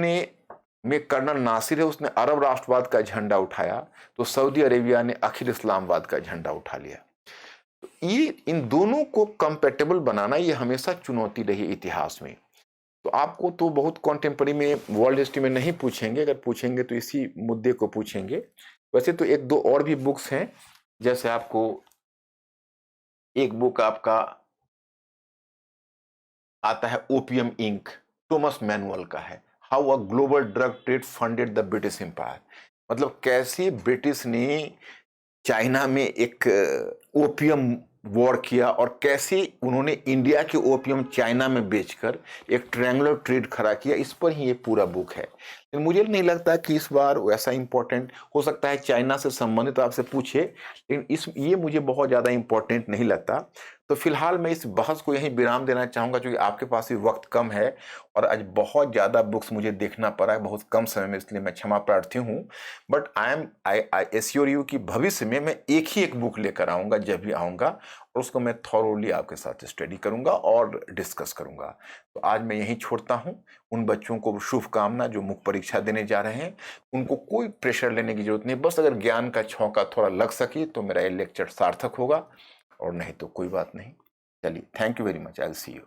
में कर्नल नासिर है, उसने अरब राष्ट्रवाद का झंडा उठाया, तो सऊदी अरेबिया ने अखिल इस्लामवाद का झंडा उठा लिया। तो ये इन दोनों को कंपैटिबल बनाना ये हमेशा चुनौती रही इतिहास में। तो आपको तो बहुत कॉन्टेम्पररी में वर्ल्ड हिस्ट्री में नहीं पूछेंगे, अगर पूछेंगे तो इसी मुद्दे को पूछेंगे। वैसे तो एक दो और भी बुक्स हैं, जैसे आपको एक बुक आपका आता है ओपियम इंक, थॉमस मैनुअल का है, how a global drug trade funded the British Empire. मतलब कैसे ब्रिटिश ने चाइना में एक ओपियम वॉर किया और कैसे उन्होंने इंडिया के ओपियम चाइना में बेचकर एक ट्रायंगुलर ट्रेड खड़ा किया, इस पर ही ये पूरा बुक है। लेकिन मुझे नहीं लगता कि इस बार वैसा इंपॉर्टेंट हो सकता है, चाइना से संबंधित तो आपसे पूछे, लेकिन ये मुझे बहुत ज़्यादा इंपॉर्टेंट नहीं लगता। तो फिलहाल मैं इस बहस को यहीं विराम देना चाहूँगा, क्योंकि आपके पास भी वक्त कम है और आज बहुत ज़्यादा बुक्स मुझे देखना पड़ा है बहुत कम समय में, इसलिए मैं क्षमा प्रार्थी हूँ। बट आई एश्योर यू कि भविष्य में मैं एक ही एक बुक लेकर आऊँगा जब भी आऊँगा, और उसको मैं थॉरोली आपके साथ स्टडी करूँगा और डिस्कस करूँगा। तो आज मैं यहीं छोड़ता हूँ। उन बच्चों को शुभकामना जो मुख्य परीक्षा देने जा रहे हैं, उनको कोई प्रेशर लेने की जरूरत नहीं, बस अगर ज्ञान का छौंका थोड़ा लग सके तो मेरा ये लेक्चर सार्थक होगा, और नहीं तो कोई बात नहीं। चलिए, thank you very much, I will see you.